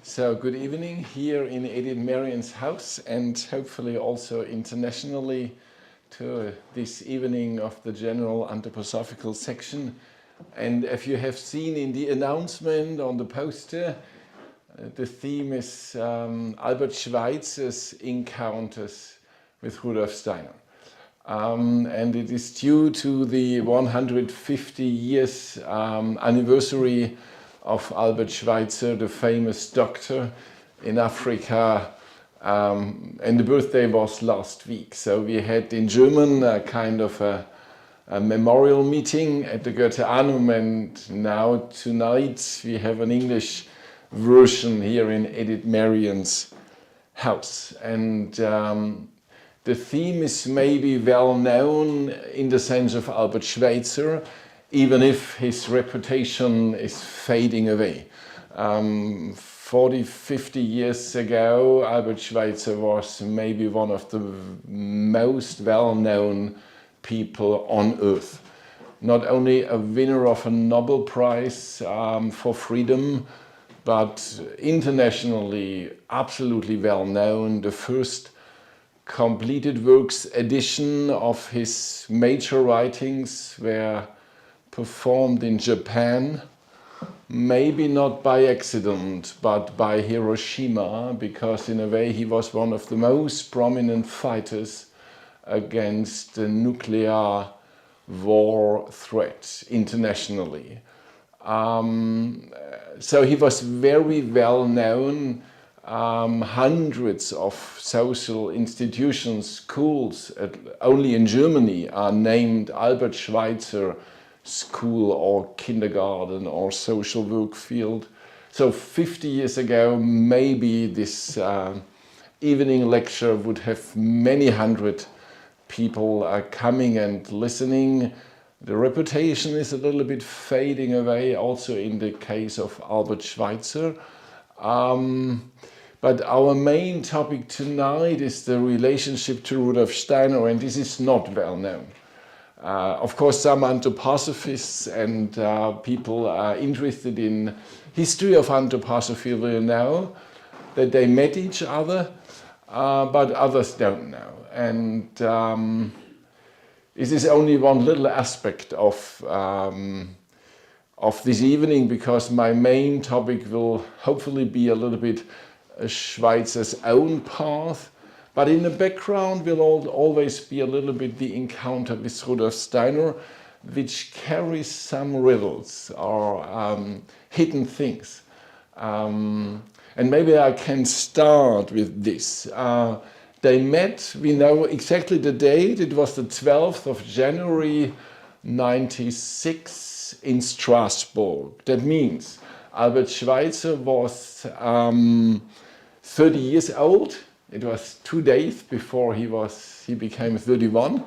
So good evening here in Edith Marian's house and hopefully also internationally to this evening of the general anthroposophical section. And if you have seen in the announcement on the poster, the theme is Albert Schweitzer's encounters with Rudolf Steiner. And it is due to the 150 years anniversary of Albert Schweitzer, the famous doctor in Africa, and the birthday was last week. So we had in German a kind of a memorial meeting at the Goetheanum, and now tonight we have an English version here in Edith Marian's house. And the theme is maybe well known in the sense of Albert Schweitzer, even if his reputation is fading away. 40, 50 years ago, Albert Schweitzer was maybe one of the most well-known people on earth. Not only a winner of a Nobel Prize for freedom, but internationally absolutely well-known. The first completed works edition of his major writings were performed in Japan, maybe not by accident, but by Hiroshima, because in a way he was one of the most prominent fighters against the nuclear war threat internationally. So he was very well known. Hundreds of social institutions, schools, only in Germany are named Albert Schweitzer school or kindergarten or social work field. So 50 years ago, maybe this evening lecture would have many hundred people coming and listening. The reputation is a little bit fading away, also in the case of Albert Schweitzer. But our main topic tonight is the relationship to Rudolf Steiner, and this is not well known. Of course, some anthroposophists and people interested in history of anthroposophy will know that they met each other, but others don't know. And this is only one little aspect of this evening, because my main topic will hopefully be a little bit Schweitzer's own path. But in the background will always be a little bit the encounter with Rudolf Steiner, which carries some riddles or hidden things. And maybe I can start with this. They met, we know exactly the date, it was the 12th of January 96 in Strasbourg. That means Albert Schweitzer was 30 years old. It was 2 days before he became 31,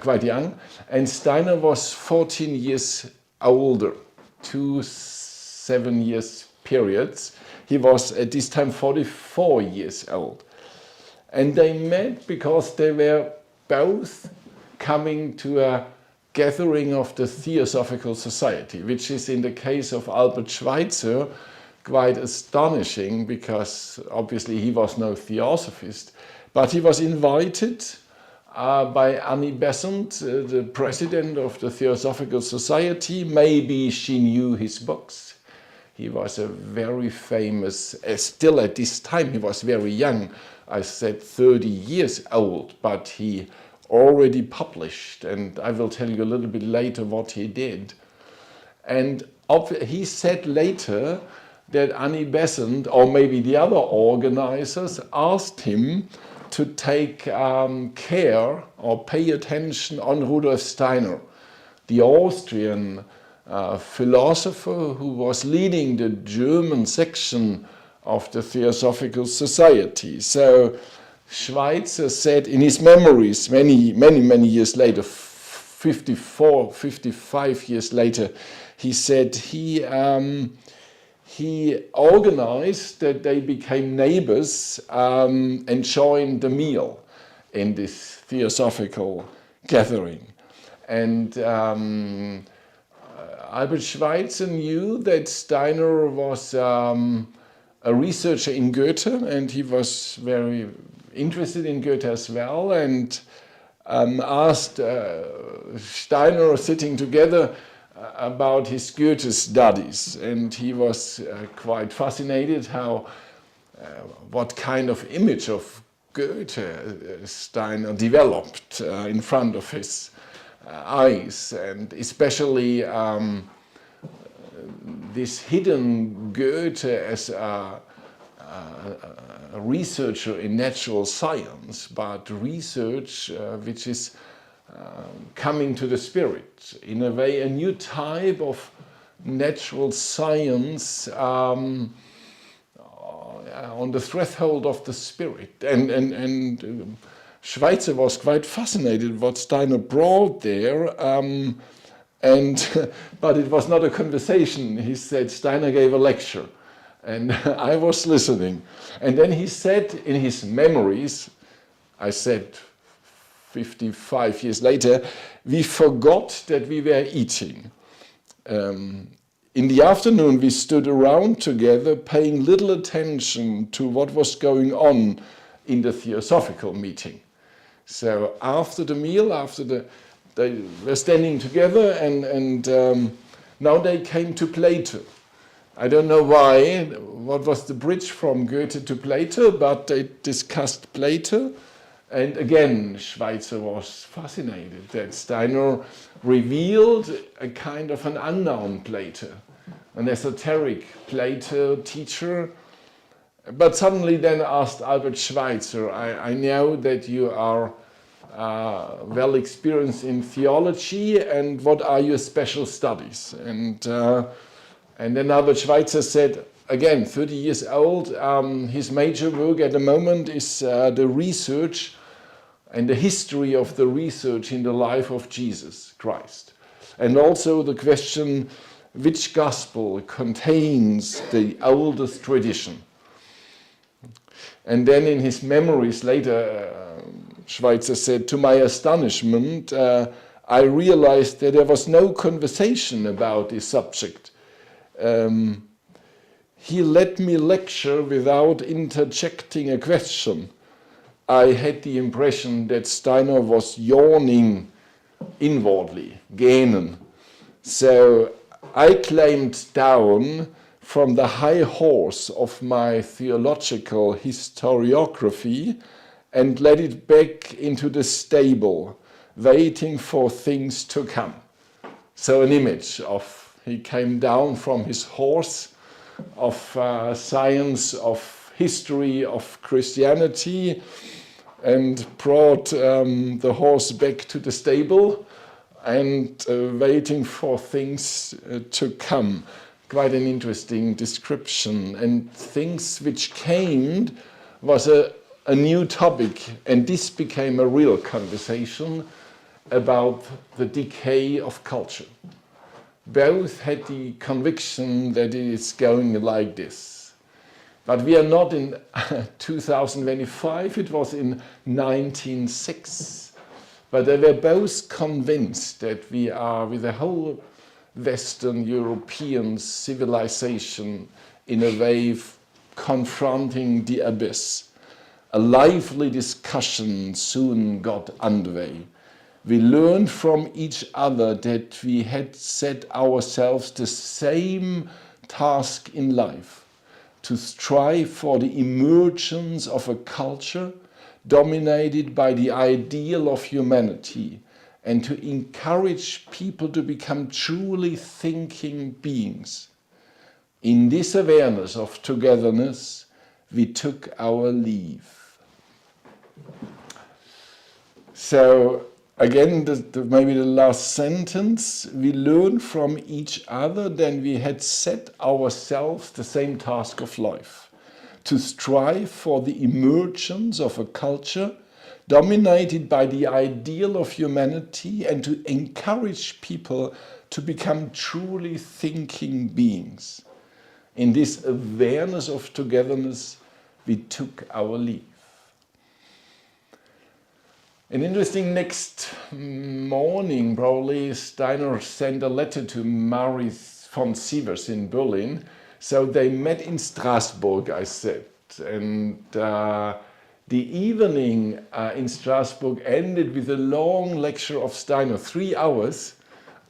quite young. And Steiner was 14 years older, 2 7 years periods. He was at this time 44 years old. And they met because they were both coming to a gathering of the Theosophical Society, which is in the case of Albert Schweitzer quite astonishing, because obviously he was no theosophist, but he was invited by Annie Besant, the president of the Theosophical Society. Maybe she knew his books. He was a very famous, still at this time he was very young. I said 30 years old, but he already published, and I will tell you a little bit later what he did. And he said later that Annie Besant, or maybe the other organizers, asked him to take care or pay attention on Rudolf Steiner, the Austrian philosopher who was leading the German section of the Theosophical Society. So Schweitzer said in his memories many years later, 54, 55 years later, he said he organized that they became neighbors and joined the meal in this theosophical gathering. And Albert Schweitzer knew that Steiner was a researcher in Goethe, and he was very interested in Goethe as well, and asked Steiner, sitting together, about his Goethe studies, and he was quite fascinated how what kind of image of Goethe Steiner developed in front of his eyes, and especially this hidden Goethe as a researcher in natural science, but research which is coming to the spirit. In a way, a new type of natural science on the threshold of the spirit. And Schweitzer was quite fascinated what Steiner brought there. But it was not a conversation. He said Steiner gave a lecture, and I was listening. And then he said in his memories, I said 55 years later, we forgot that we were eating. In the afternoon we stood around together, paying little attention to what was going on in the theosophical meeting. So after the meal, they were standing together, and now they came to Plato. I don't know why, what was the bridge from Goethe to Plato, but they discussed Plato. And again, Schweitzer was fascinated that Steiner revealed a kind of an unknown Plato, an esoteric Plato teacher. But suddenly then asked Albert Schweitzer, I know that you are well experienced in theology, and what are your special studies? And then Albert Schweitzer said, again, 30 years old, his major work at the moment is the research and the history of the research in the life of Jesus Christ. And also the question, which gospel contains the oldest tradition? And then in his memories later, Schweitzer said, to my astonishment, I realized that there was no conversation about this subject. He let me lecture without interjecting a question. I had the impression that Steiner was yawning inwardly, gähnen. So I climbed down from the high horse of my theological historiography and led it back into the stable, waiting for things to come. So an image of, he came down from his horse of science, of history, of Christianity, and brought the horse back to the stable and waiting for things to come. Quite an interesting description. And things which came was a new topic, and this became a real conversation about the decay of culture. Both had the conviction that it is going like this. But we are not in 2025, it was in 1906. But they were both convinced that we are, with the whole Western European civilization, in a way confronting the abyss. A lively discussion soon got underway. We learned from each other that we had set ourselves the same task in life, to strive for the emergence of a culture dominated by the ideal of humanity, and to encourage people to become truly thinking beings. In this awareness of togetherness, we took our leave. So again, maybe the last sentence, we learned from each other that we had set ourselves the same task of life, to strive for the emergence of a culture dominated by the ideal of humanity, and to encourage people to become truly thinking beings. In this awareness of togetherness, we took our leave. An interesting, next morning, probably, Steiner sent a letter to Marie von Sievers in Berlin, So they met in Strasbourg, I said, and the evening in Strasbourg ended with a long lecture of Steiner, 3 hours,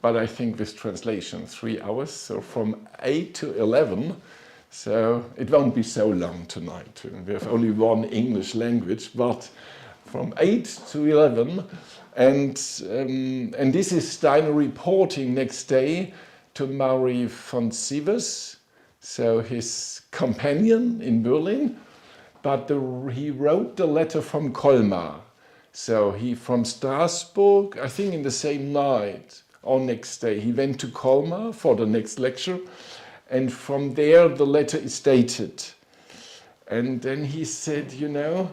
but I think with translation, 3 hours, so from 8 to 11. So it won't be so long tonight. We have only one English language, but from 8 to 11. And this is Steiner reporting next day to Marie von Sievers, so his companion in Berlin. But he wrote the letter from Colmar. So he, from Strasbourg, I think in the same night or next day, he went to Colmar for the next lecture. And from there, the letter is dated. And then he said, you know,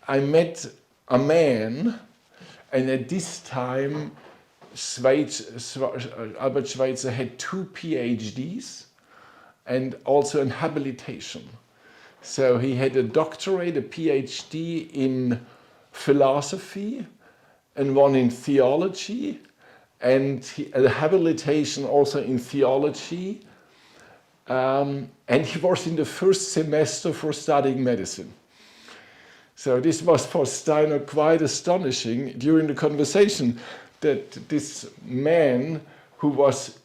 I met a man, and at this time, Albert Schweitzer had 2 PhDs and also an habilitation. So he had a doctorate, a PhD in philosophy, and one in theology, and a habilitation also in theology. And he was in the first semester for studying medicine. So this was for Steiner quite astonishing during the conversation, that this man, who was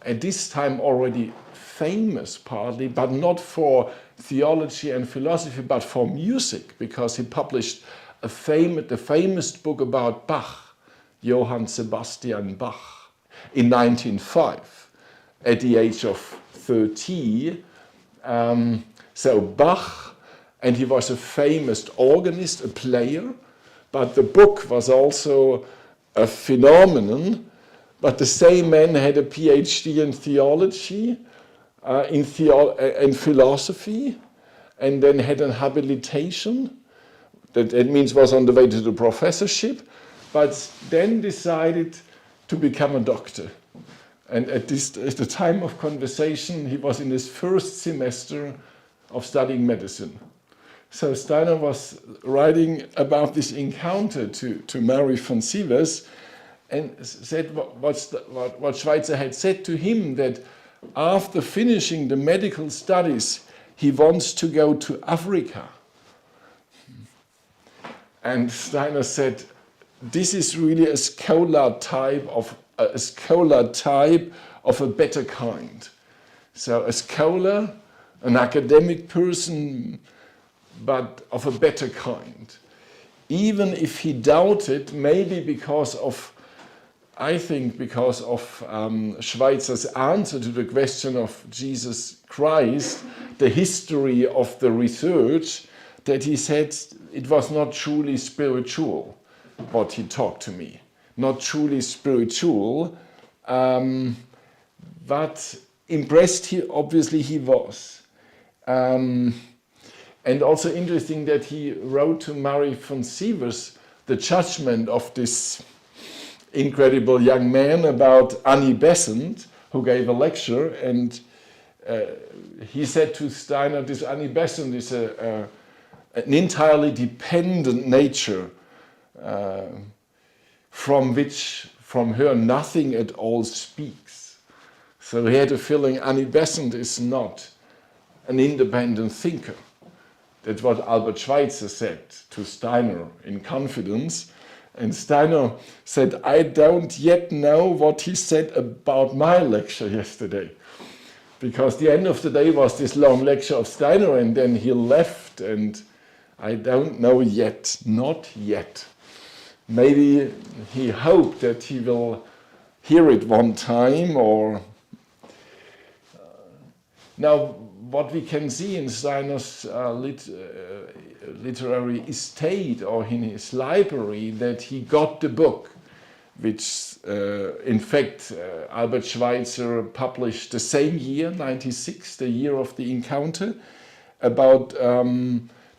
at this time already famous partly, but not for theology and philosophy, but for music, because he published the famous book about Bach, Johann Sebastian Bach, in 1905, at the age of 30. So Bach, and he was a famous organist, a player, but the book was also a phenomenon. But the same man had a PhD in theology, in philosophy, and then had a habilitation. That means was on the way to the professorship, but then decided to become a doctor. And at the time of conversation, he was in his first semester of studying medicine. So Steiner was writing about this encounter to Marie von Sievers, and said what Schweitzer had said to him, that after finishing the medical studies, he wants to go to Africa. And Steiner said, this is really a scholar type of a better kind. So a scholar, an academic person, but of a better kind. Even if he doubted, maybe because of Schweitzer's answer to the question of Jesus Christ, the history of the research, that he said it was not truly spiritual, what he talked to me. Not truly spiritual, but impressed obviously he was. And also interesting that he wrote to Marie von Sievers the judgment of this incredible young man about Annie Besant, who gave a lecture, and he said to Steiner, this Annie Besant is an entirely dependent nature, from her nothing at all speaks. So he had a feeling Annie Besant is not an independent thinker. That's what Albert Schweitzer said to Steiner in confidence. And Steiner said, I don't yet know what he said about my lecture yesterday. Because the end of the day was this long lecture of Steiner, and then he left, and I don't know yet, not yet. Maybe he hoped that he will hear it one time, or... Now, what we can see in Steiner's literary estate, or in his library, that he got the book, which in fact Albert Schweitzer published the same year, 96, the year of the encounter, about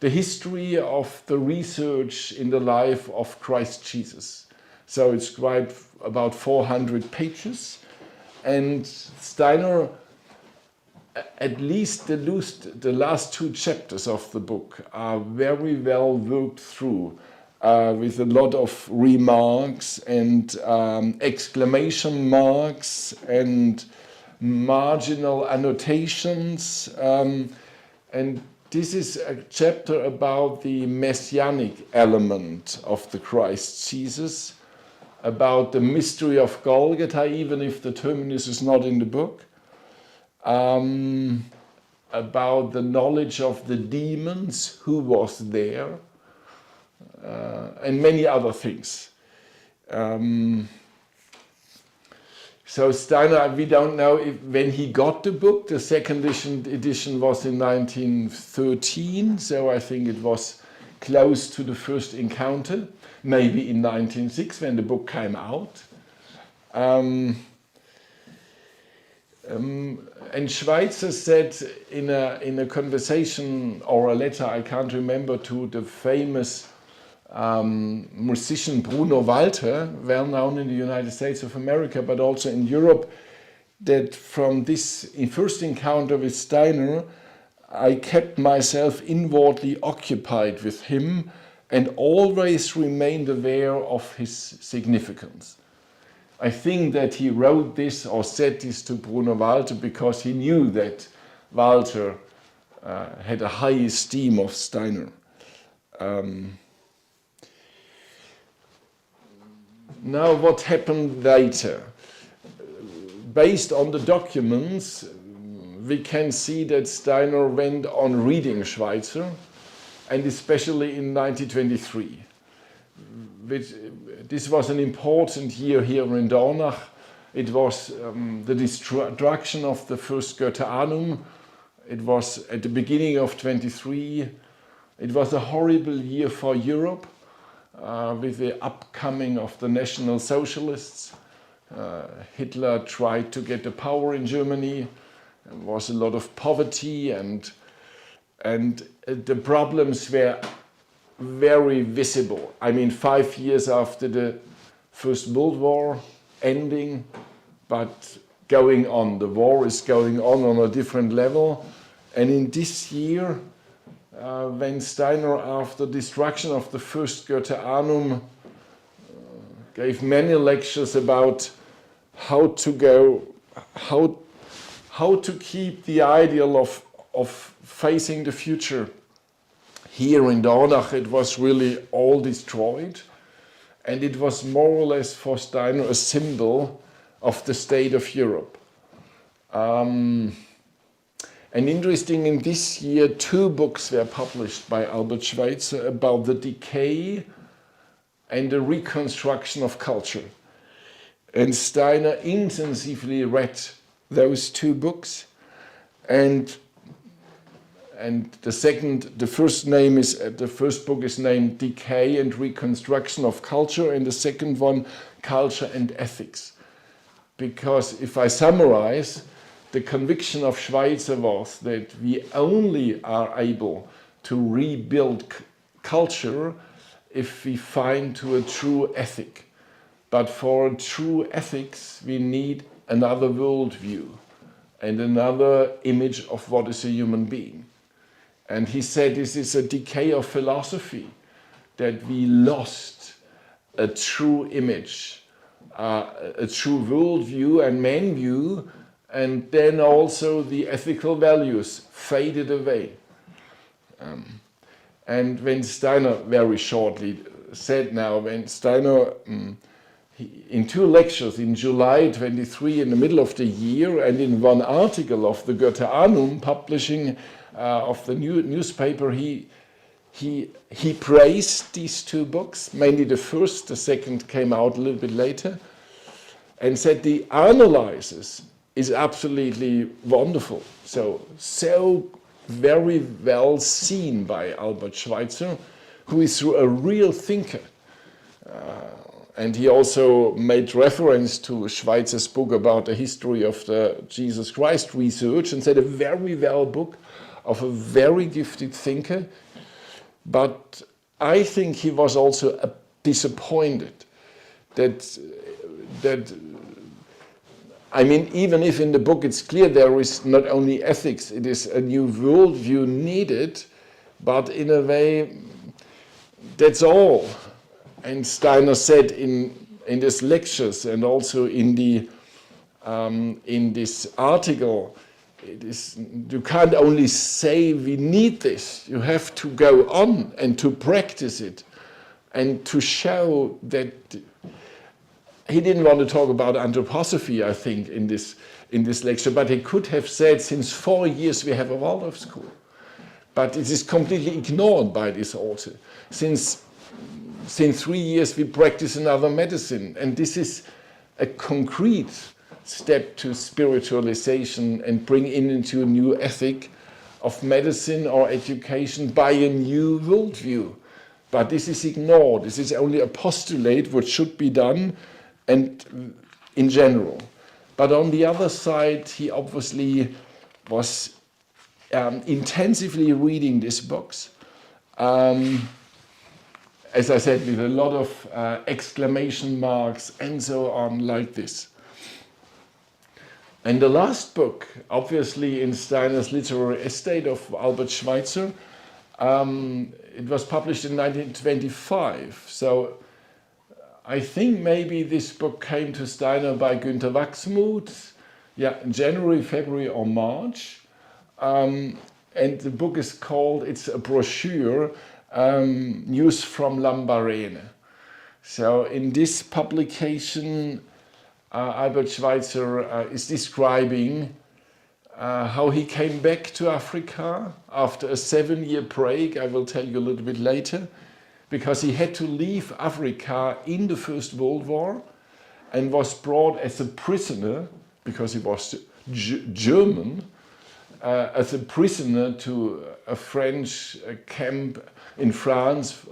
the history of the research in the life of Christ Jesus. So it's quite about 400 pages, and Steiner, at least the last 2 chapters of the book are very well worked through, with a lot of remarks and exclamation marks and marginal annotations, and this is a chapter about the messianic element of the Christ Jesus, about the mystery of Golgotha, even if the terminus is not in the book, about the knowledge of the demons, who was there, and many other things. So Steiner, we don't know when he got the book. The second edition was in 1913, so I think it was close to the first encounter, maybe in 1906 when the book came out. And Schweitzer said in a conversation or a letter, I can't remember, to the famous musician Bruno Walter, well known in the United States of America, but also in Europe, that from this first encounter with Steiner, I kept myself inwardly occupied with him and always remained aware of his significance. I think that he wrote this or said this to Bruno Walter because he knew that Walter had a high esteem of Steiner. Now, what happened later? Based on the documents, we can see that Steiner went on reading Schweitzer, and especially in 1923. This was an important year here in Dornach. It was the destruction of the first Goetheanum. It was at the beginning of 23. It was a horrible year for Europe. With the upcoming of the National Socialists. Hitler tried to get the power in Germany. There was a lot of poverty, and the problems were very visible. I mean, 5 years after the First World War ending, but going on. The war is going on a different level. And in this year, when Steiner, after destruction of the first Goetheanum, gave many lectures about how to keep the ideal of facing the future. Here in Dornach, it was really all destroyed, and it was more or less for Steiner a symbol of the state of Europe. And interesting, in this year, 2 books were published by Albert Schweitzer about the decay and the reconstruction of culture. And Steiner intensively read those 2 books. And the first book is named Decay and Reconstruction of Culture, and the second one, Culture and Ethics. Because if I summarize, the conviction of Schweitzer was that we only are able to rebuild culture if we find to a true ethic. But for true ethics, we need another worldview and another image of what is a human being. And he said this is a decay of philosophy, that we lost a true image, a true worldview and man view, and then also the ethical values faded away. And when Steiner, very shortly said now, when Steiner, in 2 lectures in July 23 in the middle of the year, and in 1 article of the Goetheanum publishing of the newspaper, he praised these 2 books, mainly the first, the second came out a little bit later, and said the analysis is absolutely wonderful. So very well seen by Albert Schweitzer, who is a real thinker. And he also made reference to Schweitzer's book about the history of the Jesus Christ research, and said a very well book of a very gifted thinker. But I think he was also disappointed that I mean, even if in the book it's clear there is not only ethics, it is a new worldview needed, but in a way, that's all. And Steiner said in his lectures and also in the in this article, you can't only say we need this, you have to go on and to practice it and to show that he didn't want to talk about anthroposophy, I think, in this lecture, but he could have said, since 4 years we have a Waldorf school. But it is completely ignored by this author. Since 3 years we practice another medicine, and this is a concrete step to spiritualization and bring into a new ethic of medicine or education by a new worldview. But this is ignored. This is only a postulate what should be done, and in general. But on the other side, he obviously was intensively reading these books. As I said, with a lot of exclamation marks and so on, like this. And the last book, obviously in Steiner's literary estate of Albert Schweitzer, it was published in 1925. So I think maybe this book came to Steiner by Günter Wachsmuth, in January, February or March. And the book is called, it's a brochure, News from Lambarene. So in this publication, Albert Schweitzer is describing how he came back to Africa after a 7-year break. I will tell you a little bit later, because he had to leave Africa in the First World War and was brought as a prisoner, because he was German, as a prisoner to a French camp in France.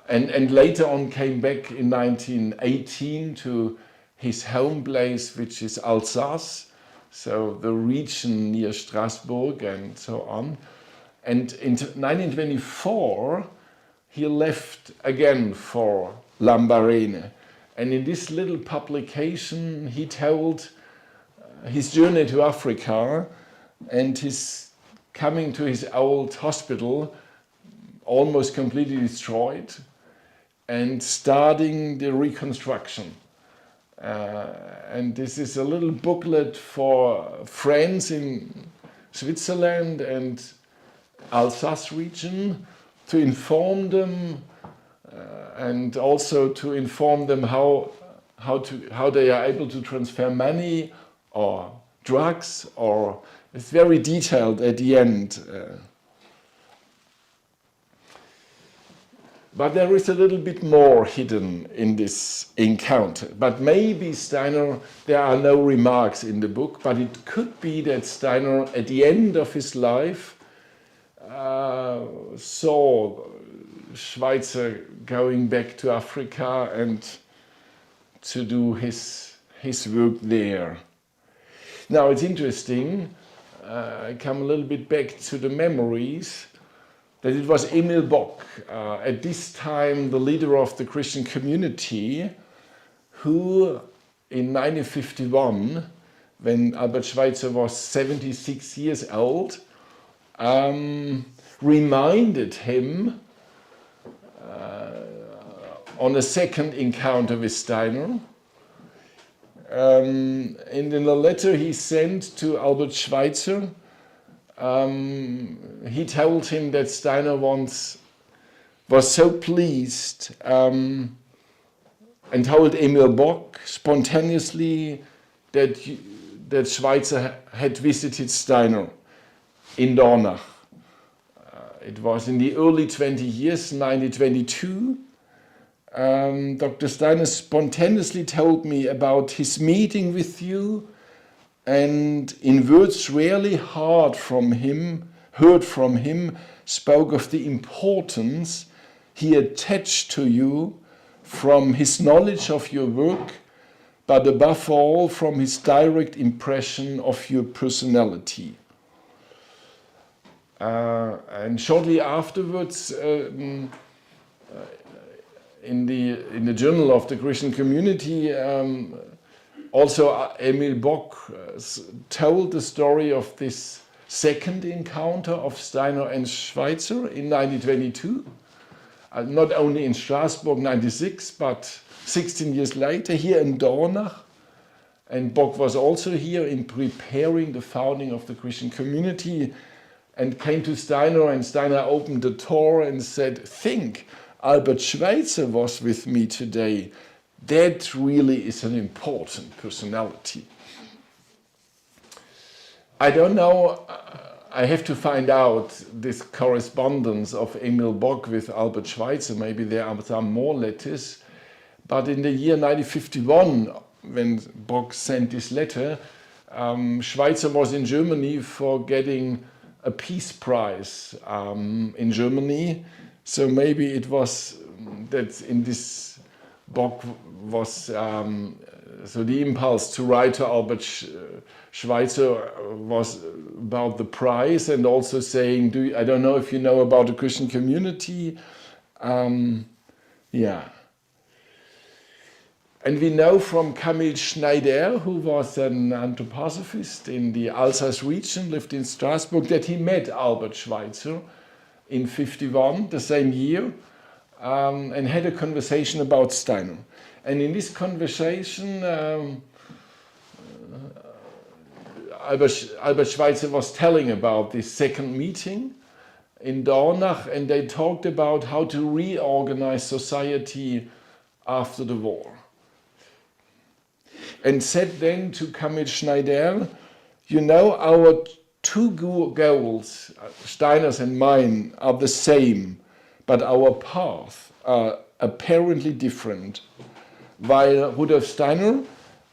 And later on came back in 1918 to his home place, which is Alsace, so the region near Strasbourg and so on. And in 1924, he left again for Lambarene. And in this little publication, he told his journey to Africa and his coming to his old hospital, almost completely destroyed, and starting the reconstruction. And this is a little booklet for friends in Switzerland and Alsace region, to inform them and also to inform them how they are able to transfer money or drugs, or it's very detailed at the end. But there is a little bit more hidden in this encounter. But maybe Steiner, there are no remarks in the book, but it could be that Steiner, at the end of his life, saw Schweitzer going back to Africa and to do his work there. Now it's interesting, I come a little bit back to the memories, that it was Emil Bock, at this time the leader of the Christian community, who in 1951, when Albert Schweitzer was 76 years old, reminded him on a second encounter with Steiner. And in the letter he sent to Albert Schweitzer, he told him that Steiner once was so pleased and told Emil Bock spontaneously that Schweitzer had visited Steiner in Dornach. It was in the early 20 years, 1922. Dr. Steiner spontaneously told me about his meeting with you, and in words rarely heard from him, spoke of the importance he attached to you from his knowledge of your work, but above all from his direct impression of your personality. And shortly afterwards, in the Journal of the Christian Community, also Emil Bock told the story of this second encounter of Steiner and Schweitzer in 1922, not only in Strasbourg 96, but 16 years later here in Dornach. And Bock was also here in preparing the founding of the Christian community, and came to Steiner, and Steiner opened the door and said, think, Albert Schweitzer was with me today. That really is an important personality. I don't know, I have to find out this correspondence of Emil Bock with Albert Schweitzer. Maybe there are some more letters. But in the year 1951, when Bock sent this letter, Schweitzer was in Germany for getting a peace prize in Germany. So maybe it was that in this Bock was so the impulse to write to Albert Schweitzer was about the prize, and also saying, I don't know if you know about the Christian community. Yeah. And we know from Camille Schneider, who was an anthroposophist in the Alsace region, lived in Strasbourg, that he met Albert Schweitzer in 1951, the same year, and had a conversation about Steiner. And in this conversation, Albert Schweitzer was telling about this second meeting in Dornach, and they talked about how to reorganize society after the war. And said then to Camille Schneider, you know, our two goals, Steiner's and mine, are the same, but our paths are apparently different. While Rudolf Steiner,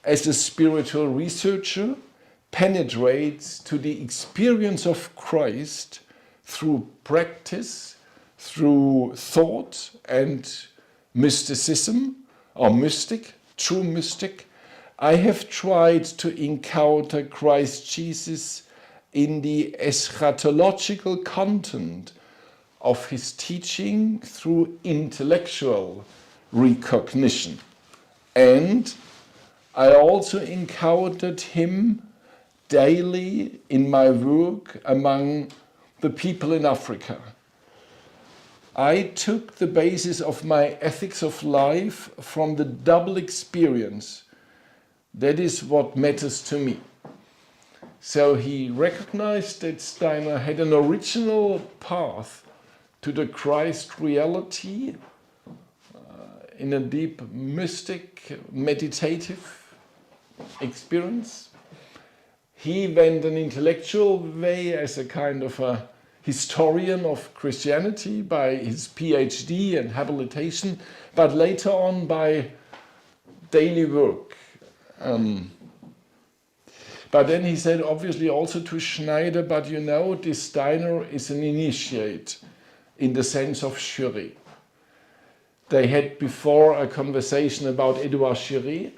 as a spiritual researcher, penetrates to the experience of Christ through practice, through thought and mysticism, or mystic, true mystic, I have tried to encounter Christ Jesus in the eschatological content of his teaching through intellectual recognition. And I also encountered him daily in my work among the people in Africa. I took the basis of my ethics of life from the double experience. That is what matters to me. So he recognized that Steiner had an original path to the Christ reality in a deep mystic, meditative experience. He went an intellectual way as a kind of a historian of Christianity by his PhD and habilitation, but later on by daily work. But then he said, obviously also to Schneider, but you know, this Steiner is an initiate in the sense of Curie. They had before a conversation about Edouard Curie,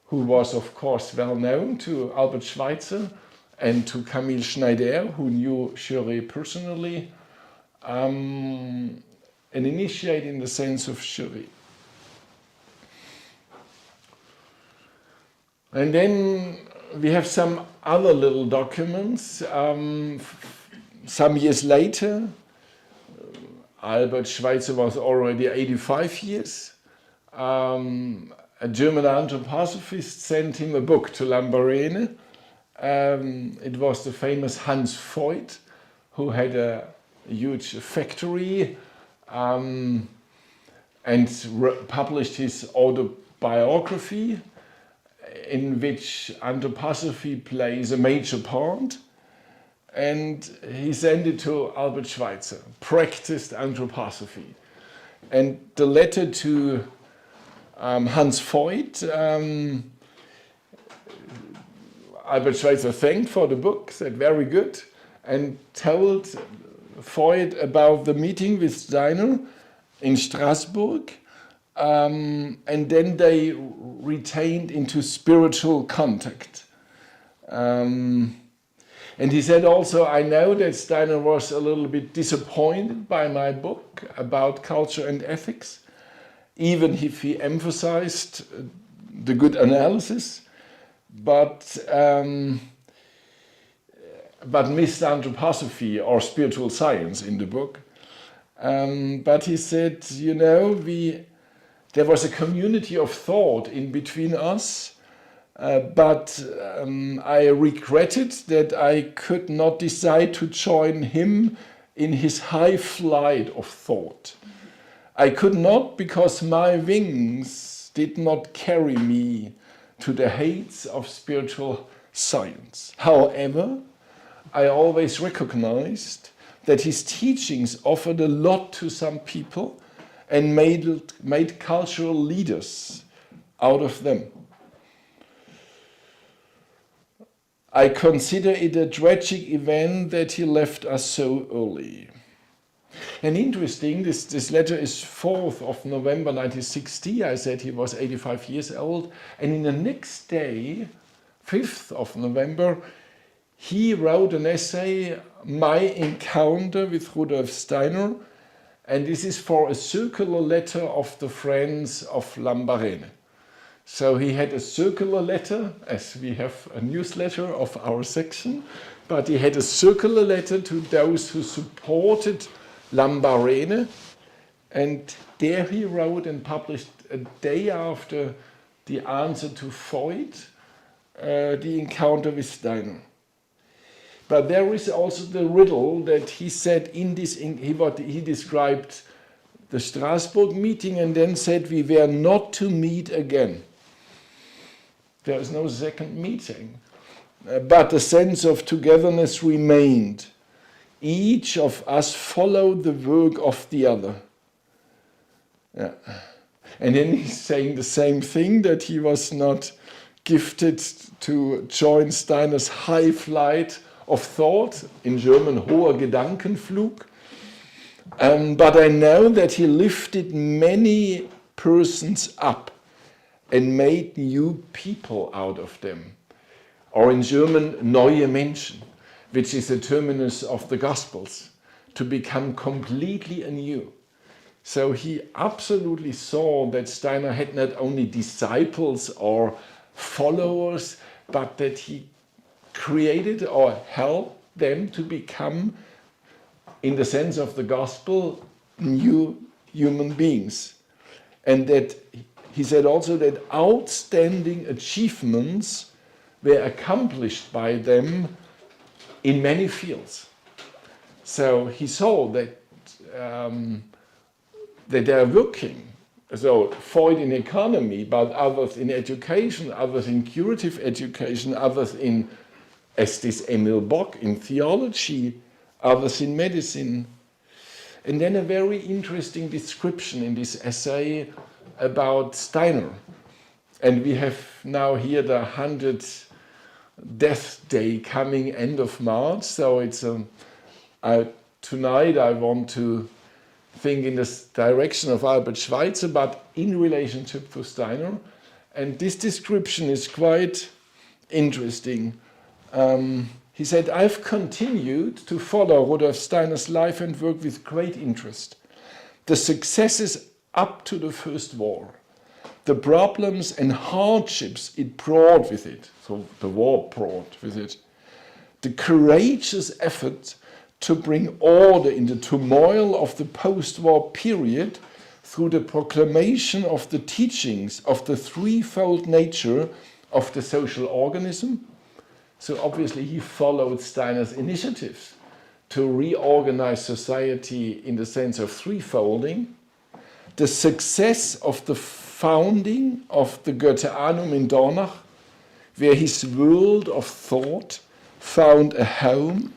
who was of course well known to Albert Schweitzer and to Camille Schneider, who knew Curie personally, an initiate in the sense of Curie. And then we have some other little documents. Some years later, Albert Schweitzer was already 85 years. A German anthroposophist sent him a book to Lambarene. It was the famous Hans Voigt, who had a huge factory and published his autobiography, in which anthroposophy plays a major part. And he sent it to Albert Schweitzer, practiced anthroposophy. And the letter to Hans Voigt, Albert Schweitzer thanked for the book, said very good, and told Voigt about the meeting with Steiner in Strasbourg. And then they retained into spiritual contact. And he said also, I know that Steiner was a little bit disappointed by my book about culture and ethics, even if he emphasized the good analysis, but missed anthroposophy or spiritual science in the book. But he said, you know, there was a community of thought in between us, but I regretted that I could not decide to join him in his high flight of thought. I could not because my wings did not carry me to the heights of spiritual science. However, I always recognized that his teachings offered a lot to some people and made cultural leaders out of them. I consider it a tragic event that he left us so early. And interesting, this letter is 4th of November 1960. I said he was 85 years old. And in the next day, 5th of November, he wrote an essay, My Encounter with Rudolf Steiner. And this is for a circular letter of the Friends of Lambarene. So he had a circular letter, as we have a newsletter of our section, but he had a circular letter to those who supported Lambarene, and there he wrote and published a day after the answer to Freud, the encounter with Steiner. But there is also the riddle that he said in this, he described the Strasbourg meeting and then said we were not to meet again. There is no second meeting, but the sense of togetherness remained. Each of us followed the work of the other. Yeah. And then he's saying the same thing, that he was not gifted to join Steiner's high flight of thought, in German, hoher Gedankenflug. But I know that he lifted many persons up and made new people out of them. Or in German, neue Menschen, which is the terminus of the Gospels, to become completely anew. So he absolutely saw that Steiner had not only disciples or followers, but that he created or helped them to become, in the sense of the Gospel, new human beings. And that he said also that outstanding achievements were accomplished by them in many fields. So he saw that that they are working. So Freud in economy, but others in education, others in curative education, others in, as this Emil Bock, in theology, others in medicine. And then a very interesting description in this essay about Steiner. And we have now here the 100th death day coming end of March. So it's tonight I want to think in this direction of Albert Schweitzer, but in relationship to Steiner. And this description is quite interesting. He said, I've continued to follow Rudolf Steiner's life and work with great interest. The successes up to the First War, the problems and hardships it brought with it, so the war brought with it, the courageous effort to bring order in the turmoil of the post-war period through the proclamation of the teachings of the threefold nature of the social organism. So obviously he followed Steiner's initiatives to reorganize society in the sense of threefolding. The success of the founding of the Goetheanum in Dornach, where his world of thought found a home,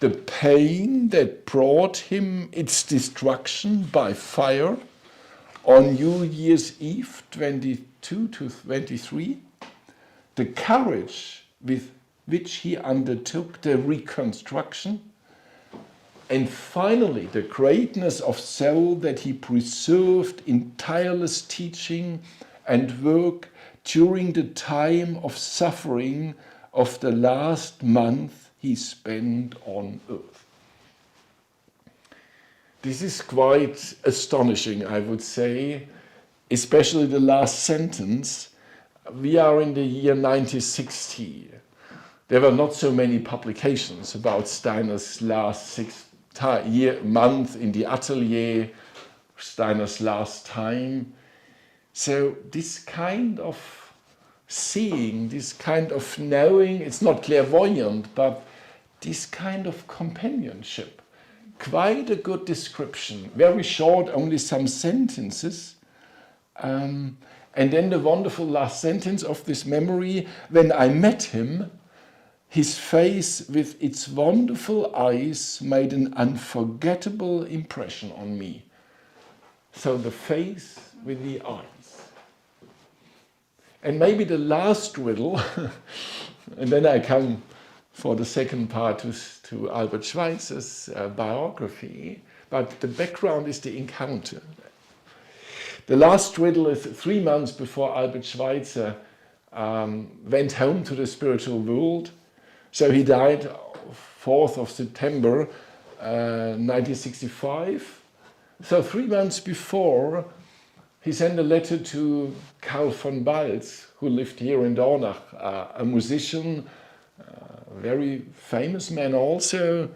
the pain that brought him its destruction by fire on New Year's Eve 22 to 23, the courage with which he undertook the reconstruction, and finally the greatness of soul that he preserved in tireless teaching and work during the time of suffering of the last month he spent on earth. This is quite astonishing, I would say, especially the last sentence. We are in the year 1960. There were not so many publications about Steiner's last month in the atelier, Steiner's last time. So this kind of seeing, this kind of knowing. It's not clairvoyant, but this kind of companionship. Quite a good description, very short, only some sentences. And then the wonderful last sentence of this memory: when I met him, his face with its wonderful eyes made an unforgettable impression on me. So the face with the eyes. And maybe the last riddle, and then I come for the second part to Albert Schweitzer's biography, but the background is the encounter. The last riddle is 3 months before Albert Schweitzer went home to the spiritual world. So he died 4th of September 1965. So 3 months before, he sent a letter to Karl von Balz, who lived here in Dornach, a musician, very famous man also.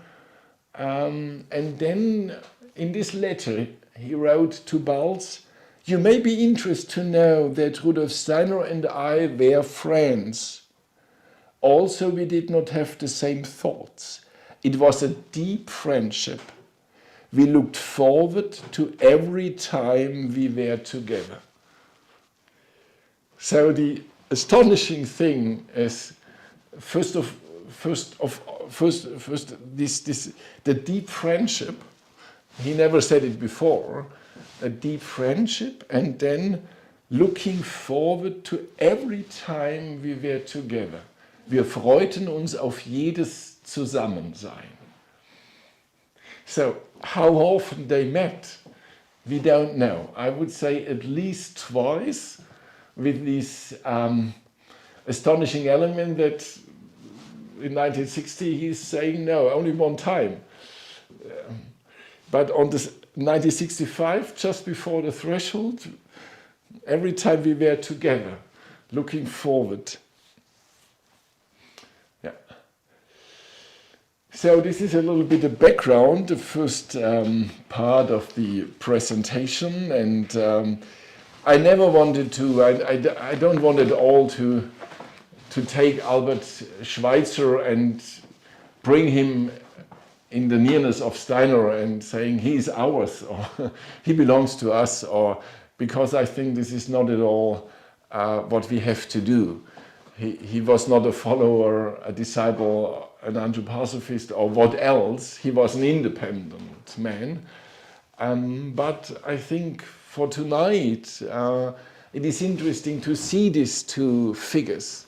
And then in this letter he wrote to Balz, "You may be interested to know that Rudolf Steiner and I were friends. Also, we did not have the same thoughts. It was a deep friendship. We looked forward to every time we were together." So the astonishing thing is, the deep friendship. He never said it before. A deep friendship, and then looking forward to every time we were together. Wir freuten uns auf jedes Zusammensein. So, how often they met, we don't know. I would say at least twice, with this astonishing element that in 1960 he's saying no, only one time. But on this 1965, just before the threshold, every time we were together, looking forward. Yeah. So this is a little bit of background, the first part of the presentation, and I never wanted to, I don't want at all to take Albert Schweitzer and bring him in the nearness of Steiner and saying he's ours, or he belongs to us, or because I think this is not at all what we have to do. He was not a follower, a disciple, an anthroposophist, or what else. He was an independent man. But I think for tonight, it is interesting to see these two figures,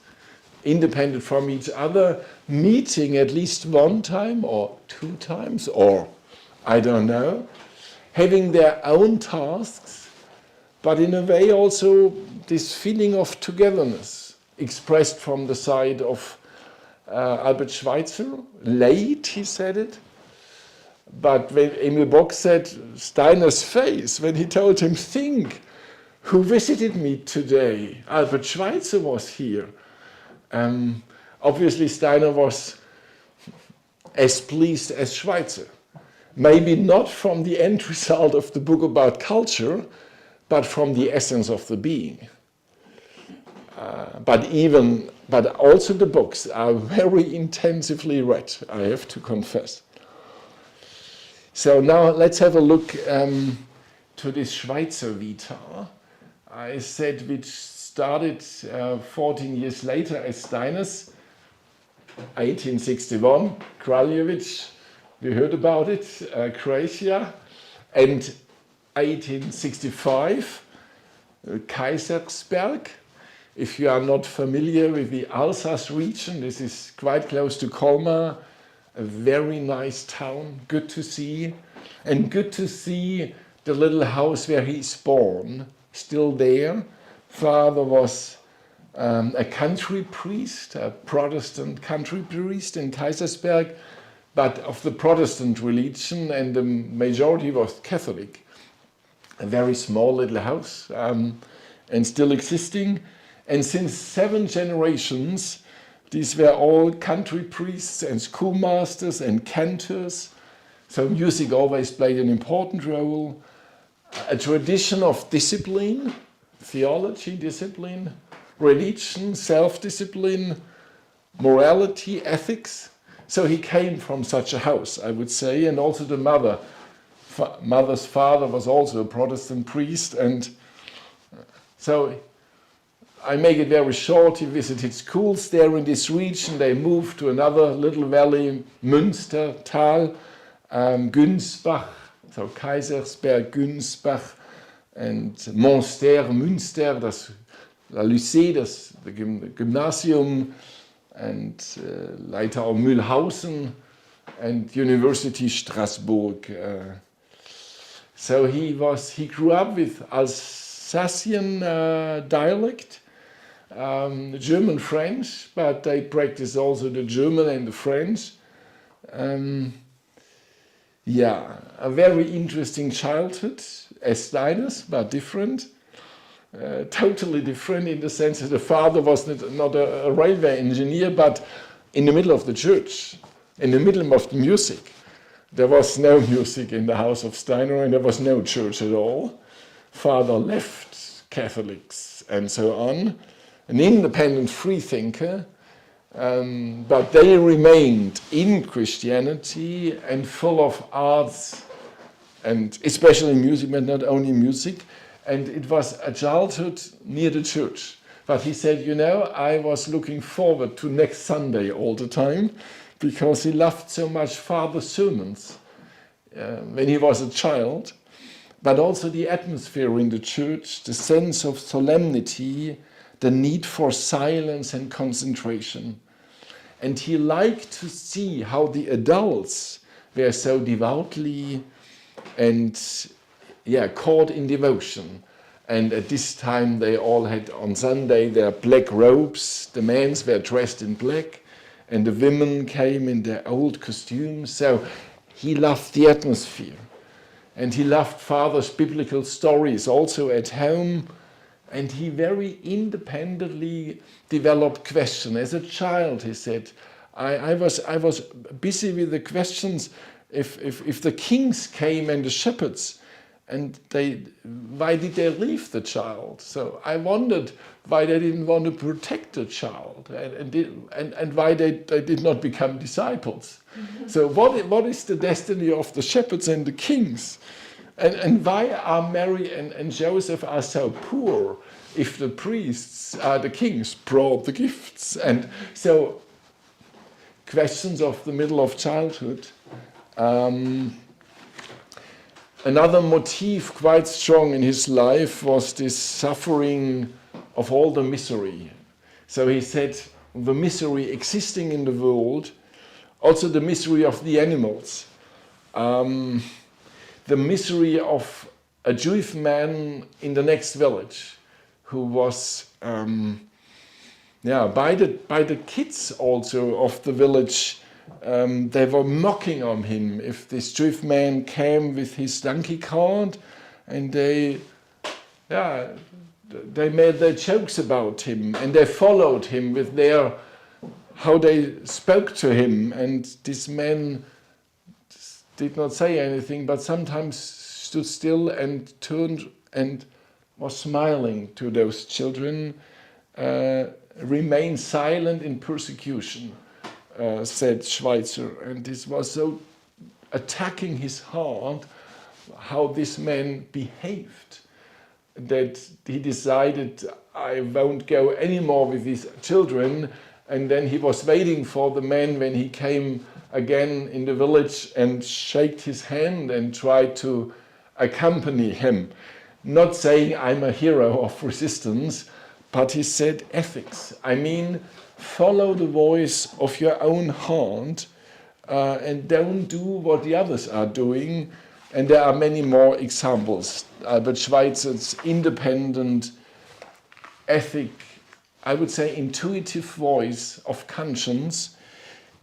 independent from each other, meeting at least one time or 2 times, or I don't know, having their own tasks, but in a way also this feeling of togetherness expressed from the side of Albert Schweitzer. Late, he said it, but when Emil Bock said Steiner's face, when he told him, "Think, who visited me today? Albert Schweitzer was here." Obviously Steiner was as pleased as Schweitzer. Maybe not from the end result of the book about culture, but from the essence of the being. But also the books are very intensively read, I have to confess. So now let's have a look to this Schweitzer Vita. I said which started 14 years later as Steiner's, 1861, Kraljevic, we heard about it, Croatia, and 1865, Kaisersberg. If you are not familiar with the Alsace region, this is quite close to Colmar, a very nice town, good to see, and good to see the little house where he's born, still there. Father was a country priest, a Protestant country priest in Kaisersberg, but of the Protestant religion, and the majority was Catholic. A very small little house, and still existing. And since 7 generations, these were all country priests and schoolmasters and cantors. So music always played an important role. A tradition of discipline, theology discipline, religion, self-discipline, morality, ethics. So he came from such a house, I would say, and also the mother's father was also a Protestant priest, and so I make it very short. He visited schools there in this region. They moved to another little valley, Münstertal, Günsbach, so Kaisersberg, Günsbach, and Monster, Münster, la Lycée, das Gymnasium, and later auch Mühlhausen, and University Strasbourg. So he grew up with Alsatian dialect, German, French, but they practice also the German and the French. Yeah, a very interesting childhood, as Steiner's, but different. Totally different in the sense that the father was not a railway engineer, but in the middle of the church, in the middle of the music. There was no music in the house of Steiner, and there was no church at all. Father left Catholics and so on, an independent freethinker, but they remained in Christianity and full of arts, and especially music, but not only music. And it was a childhood near the church. But he said, you know, I was looking forward to next Sunday all the time, because he loved so much Father's sermons when he was a child, but also the atmosphere in the church, the sense of solemnity, the need for silence and concentration. And he liked to see how the adults were so devoutly and caught in devotion. And at this time they all had on Sunday their black robes, the men were dressed in black, and the women came in their old costumes. So he loved the atmosphere. And he loved Father's biblical stories also at home. And he very independently developed questions. As a child, he said, I was busy with the questions if the kings came and the shepherds, and why did they leave the child? So I wondered why they didn't want to protect the child, and why they did not become disciples. Mm-hmm. So what is the destiny of the shepherds and the kings? And why are Mary and Joseph are so poor if the priests, the kings, brought the gifts? And so questions of the middle of childhood. Another motif quite strong in his life was this suffering of all the misery. So he said the misery existing in the world, also the misery of the animals, the misery of a Jewish man in the next village who was by the kids also of the village. They were mocking on him if this Jewish man came with his donkey cart, and they made their jokes about him, and they followed him with how they spoke to him. And this man did not say anything, but sometimes stood still and turned and was smiling to those children, remained silent in persecution. Said Schweitzer, and this was so attacking his heart, how this man behaved, that he decided, I won't go anymore with these children. And then he was waiting for the man when he came again in the village and shook his hand and tried to accompany him. Not saying I'm a hero of resistance, but he said ethics. I mean, follow the voice of your own heart and don't do what the others are doing. And there are many more examples. Albert Schweitzer's independent, ethic, I would say intuitive voice of conscience,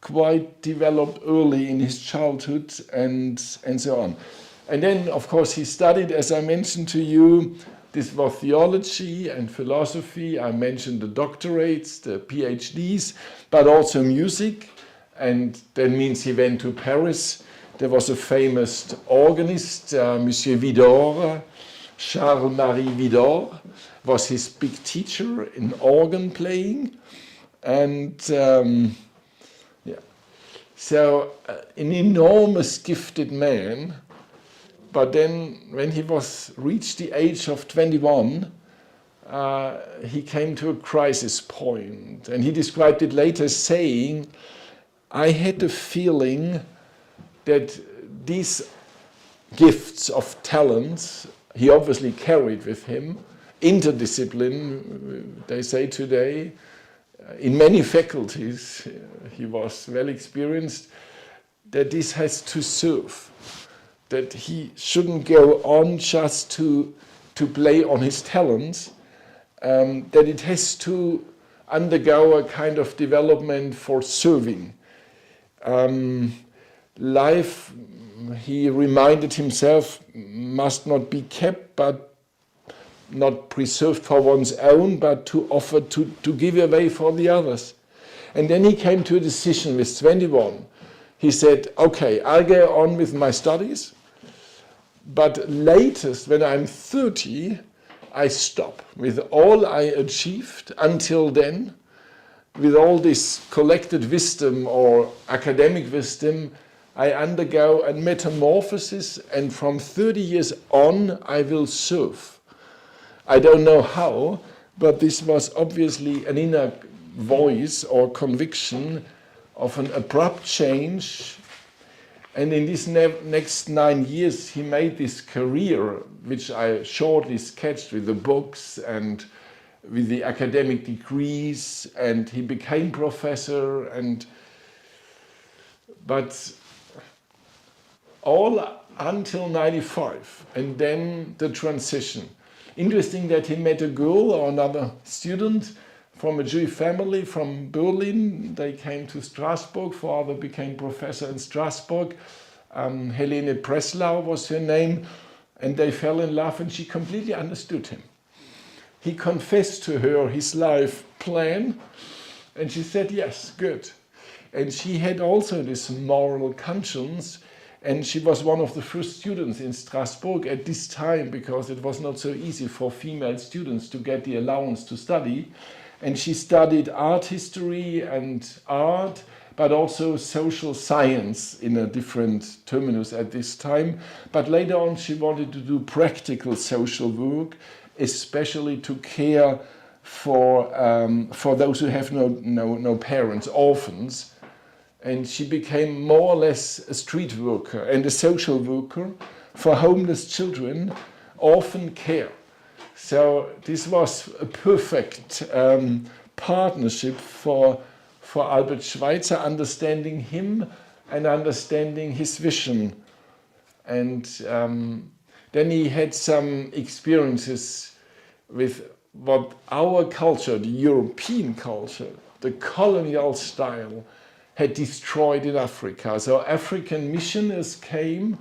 quite developed early in his childhood and so on. And then, of course, he studied, as I mentioned to you, this was theology and philosophy. I mentioned the doctorates, the PhDs, but also music. And that means he went to Paris. There was a famous organist, Monsieur Vidor, Charles-Marie Widor was his big teacher in organ playing. And so an enormous gifted man. But then when he reached the age of 21, he came to a crisis point. And he described it later saying, I had the feeling that these gifts of talents he obviously carried with him, interdiscipline, they say today, in many faculties, he was well experienced, that this has to serve, that he shouldn't go on just to play on his talents, that it has to undergo a kind of development for serving. Life, he reminded himself, must not be kept, but not preserved for one's own, but to offer, to give away for the others. And then he came to a decision with 21. He said, okay, I'll go on with my studies, but latest when I'm 30, I stop with all I achieved until then, with all this collected wisdom or academic wisdom, I undergo a metamorphosis, and from 30 years on, I will serve. I don't know how, but this was obviously an inner voice or conviction of an abrupt change. And in these next 9 years, he made this career, which I shortly sketched with the books and with the academic degrees, and he became professor, but all until 95, and then the transition. Interesting that he met a girl or another student from a Jewish family from Berlin. They came to Strasbourg. Father became professor in Strasbourg. Helene Breslau was her name, and they fell in love, and she completely understood him. He confessed to her his life plan, and she said, yes, good. And she had also this moral conscience, and she was one of the first students in Strasbourg at this time, because it was not so easy for female students to get the allowance to study. And she studied art history and art, but also social science in a different terminus at this time. But later on she wanted to do practical social work, especially to care for those who have no parents, orphans. And she became more or less a street worker and a social worker for homeless children, orphan care. So this was a perfect partnership for Albert Schweitzer, understanding him and understanding his vision. And then he had some experiences with what our culture, the European culture, the colonial style, had destroyed in Africa. So African missionaries came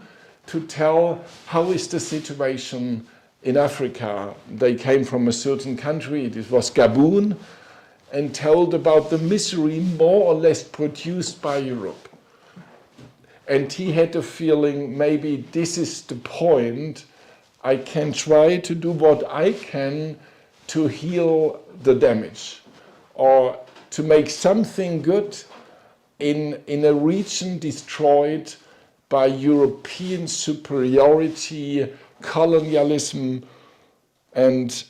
to tell how is the situation in Africa. They came from a certain country, it was Gabon, and told about the misery more or less produced by Europe. And he had the feeling, maybe this is the point, I can try to do what I can to heal the damage, or to make something good in a region destroyed by European superiority, colonialism, and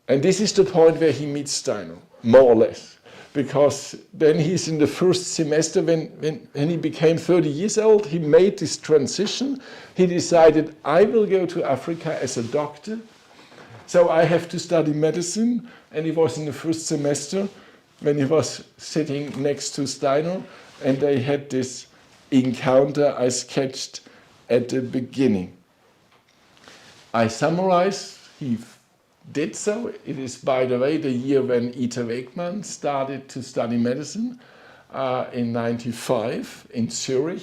this is the point where he meets Steiner, more or less. Because then he's in the first semester, when he became 30 years old, he made this transition. He decided, I will go to Africa as a doctor, so I have to study medicine. And he was in the first semester when he was sitting next to Steiner, and they had this encounter I sketched at the beginning. I summarize, he did so. It is, by the way, the year when Ita Wegmann started to study medicine in 95 in Zurich.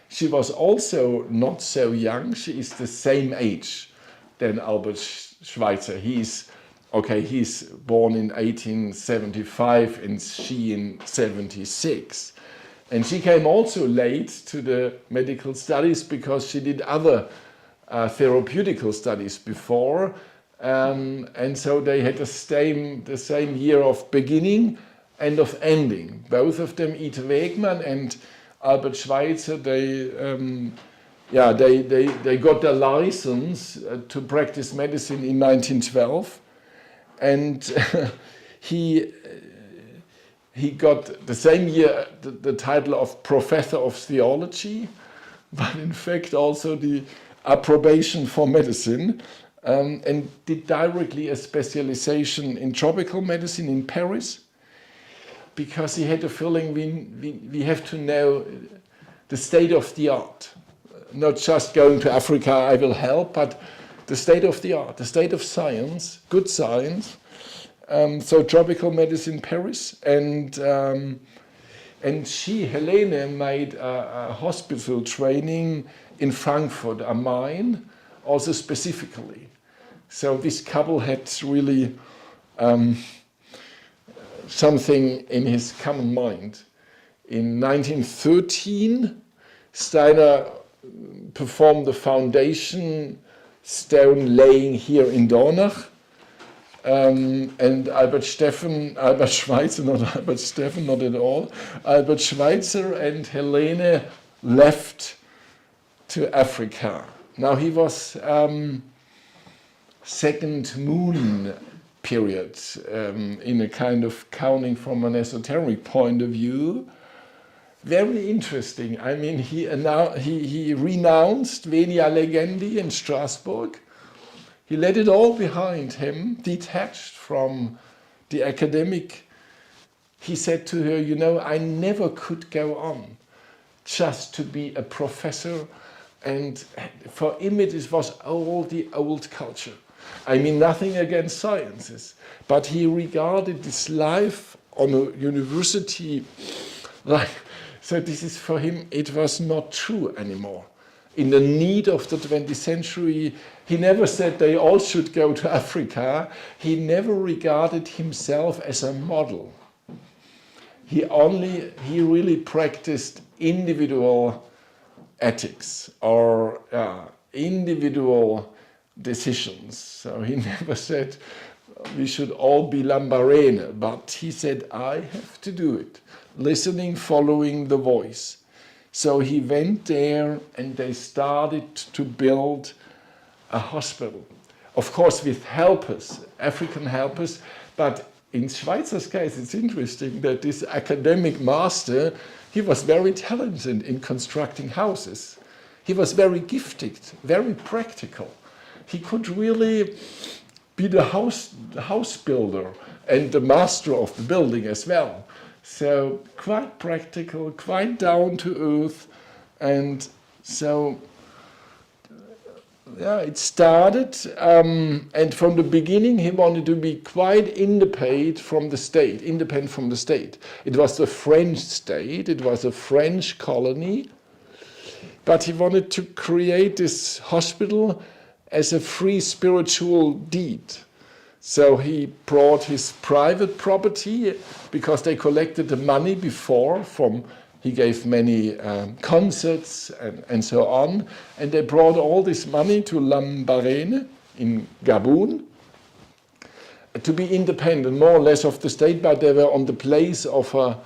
She was also not so young. She is the same age than Albert Schweitzer. He's born in 1875 and she in 76. And she came also late to the medical studies because she did other therapeutical studies before. And so they had the same year of beginning and of ending. Both of them, Ite Wegmann and Albert Schweitzer, they got their license to practice medicine in 1912, and he got the same year the title of Professor of Theology, but in fact also the approbation for medicine, and did directly a specialization in tropical medicine in Paris, because he had a feeling we have to know the state of the art. Not just going to Africa, I will help, but the state of the art, the state of science, good science. So tropical medicine Paris, and she, Helene, made a hospital training in Frankfurt am Main, also specifically. So this couple had really something in his common mind. In 1913, Steiner performed the foundation stone laying here in Dornach, and Albert Schweitzer, not Albert Steffen, not at all, Albert Schweitzer and Helene left to Africa. Now he was second moon period, in a kind of counting from an esoteric point of view. Very interesting. I mean, he renounced Venia Legendi in Strasbourg. He let it all behind him, detached from the academic. He said to her, you know, I never could go on just to be a professor. And for him it was all the old culture. I mean, nothing against sciences, but he regarded this life on a university like, so this is for him, it was not true anymore. In the need of the 20th century, he never said they all should go to Africa. He never regarded himself as a model. He really practiced individual ethics or individual decisions. So he never said we should all be Lambarene, but he said, I have to do it. Listening, following the voice. So he went there and they started to build a hospital. Of course with helpers, African helpers, but in Schweitzer's case it's interesting that this academic master, he was very talented in constructing houses. He was very gifted, very practical. He could really be the house builder and the master of the building as well. So quite practical, quite down to earth, and so yeah, it started. And from the beginning, he wanted to be quite independent from the state. It was the French state. It was a French colony, but he wanted to create this hospital as a free spiritual deed. So he brought his private property, because they collected the money before from, he gave many concerts and so on, and they brought all this money to Lambarene in Gabon to be independent, more or less, of the state, but they were on the place of a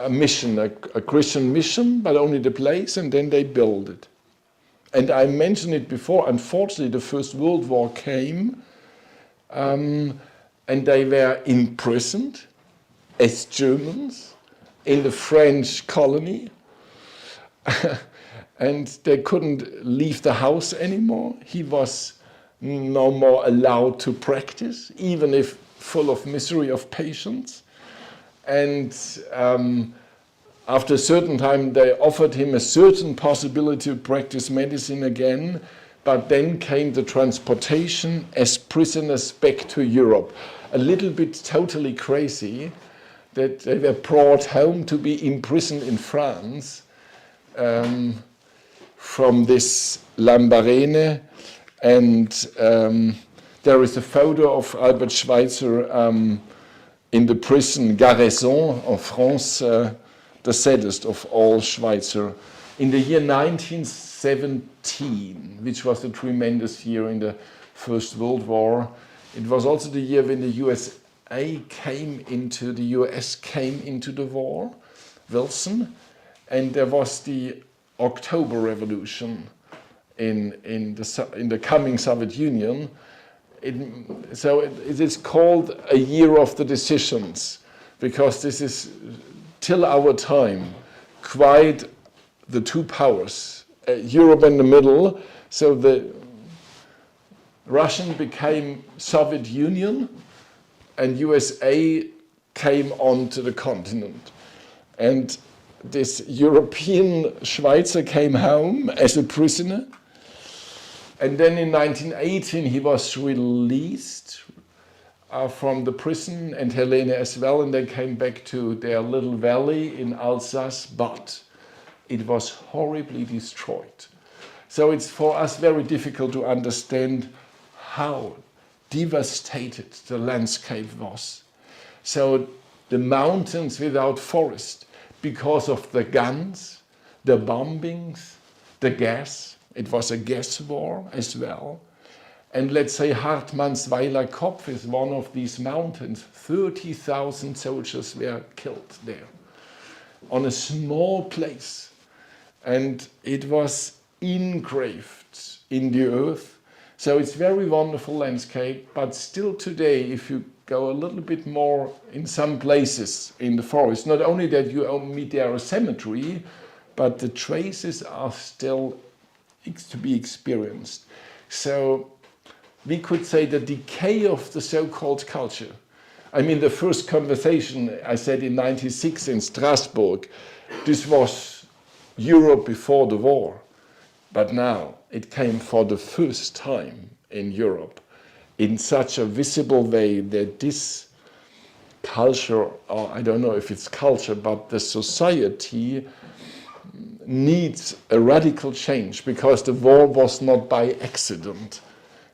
mission, a Christian mission, but only the place, and then they built it. And I mentioned it before, unfortunately the First World War came, and they were imprisoned as Germans in the French colony, and they couldn't leave the house anymore. He was no more allowed to practice, even if full of misery of patients. And after a certain time, they offered him a certain possibility to practice medicine again, but then came the transportation as prisoners back to Europe. A little bit totally crazy that they were brought home to be imprisoned in France from this Lambarene. And there is a photo of Albert Schweitzer in the prison Garrison of France, the saddest of all Schweitzer. In the year 19 17, which was a tremendous year in the First World War. It was also the year when the US came into the war, Wilson, and there was the October Revolution in the coming Soviet Union. So it is called a year of the decisions, because this is, till our time, quite the two powers, Europe in the middle. So the Russian became Soviet Union, and USA came onto the continent. And this European Schweitzer came home as a prisoner. And then in 1918 he was released from the prison, and Helene as well, and they came back to their little valley in Alsace, but it was horribly destroyed. So it's for us very difficult to understand how devastated the landscape was. So the mountains without forest, because of the guns, the bombings, the gas. It was a gas war as well. And let's say Hartmannsweiler Kopf is one of these mountains. 30,000 soldiers were killed there on a small place. And it was engraved in the earth. So it's very wonderful landscape, but still today, if you go a little bit more in some places in the forest, not only that you meet there a cemetery, but the traces are still to be experienced. So we could say the decay of the so-called culture. I mean, the first conversation I said in 96 in Strasbourg, this was Europe before the war. But now it came for the first time in Europe in such a visible way that this culture, or I don't know if it's culture, but the society needs a radical change, because the war was not by accident.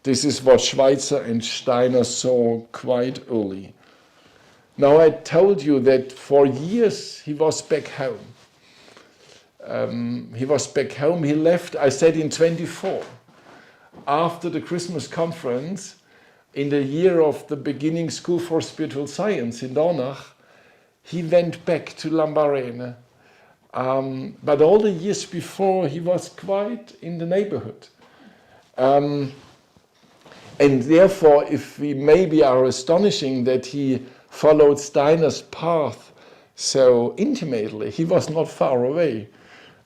This is what Schweitzer and Steiner saw quite early. Now I told you that for years he was back home. He left, I said, in 24. After the Christmas conference, in the year of the beginning School for Spiritual Science in Dornach, he went back to Lambarene. But all the years before, he was quite in the neighborhood. And therefore, if we maybe are astonishing that he followed Steiner's path so intimately, he was not far away.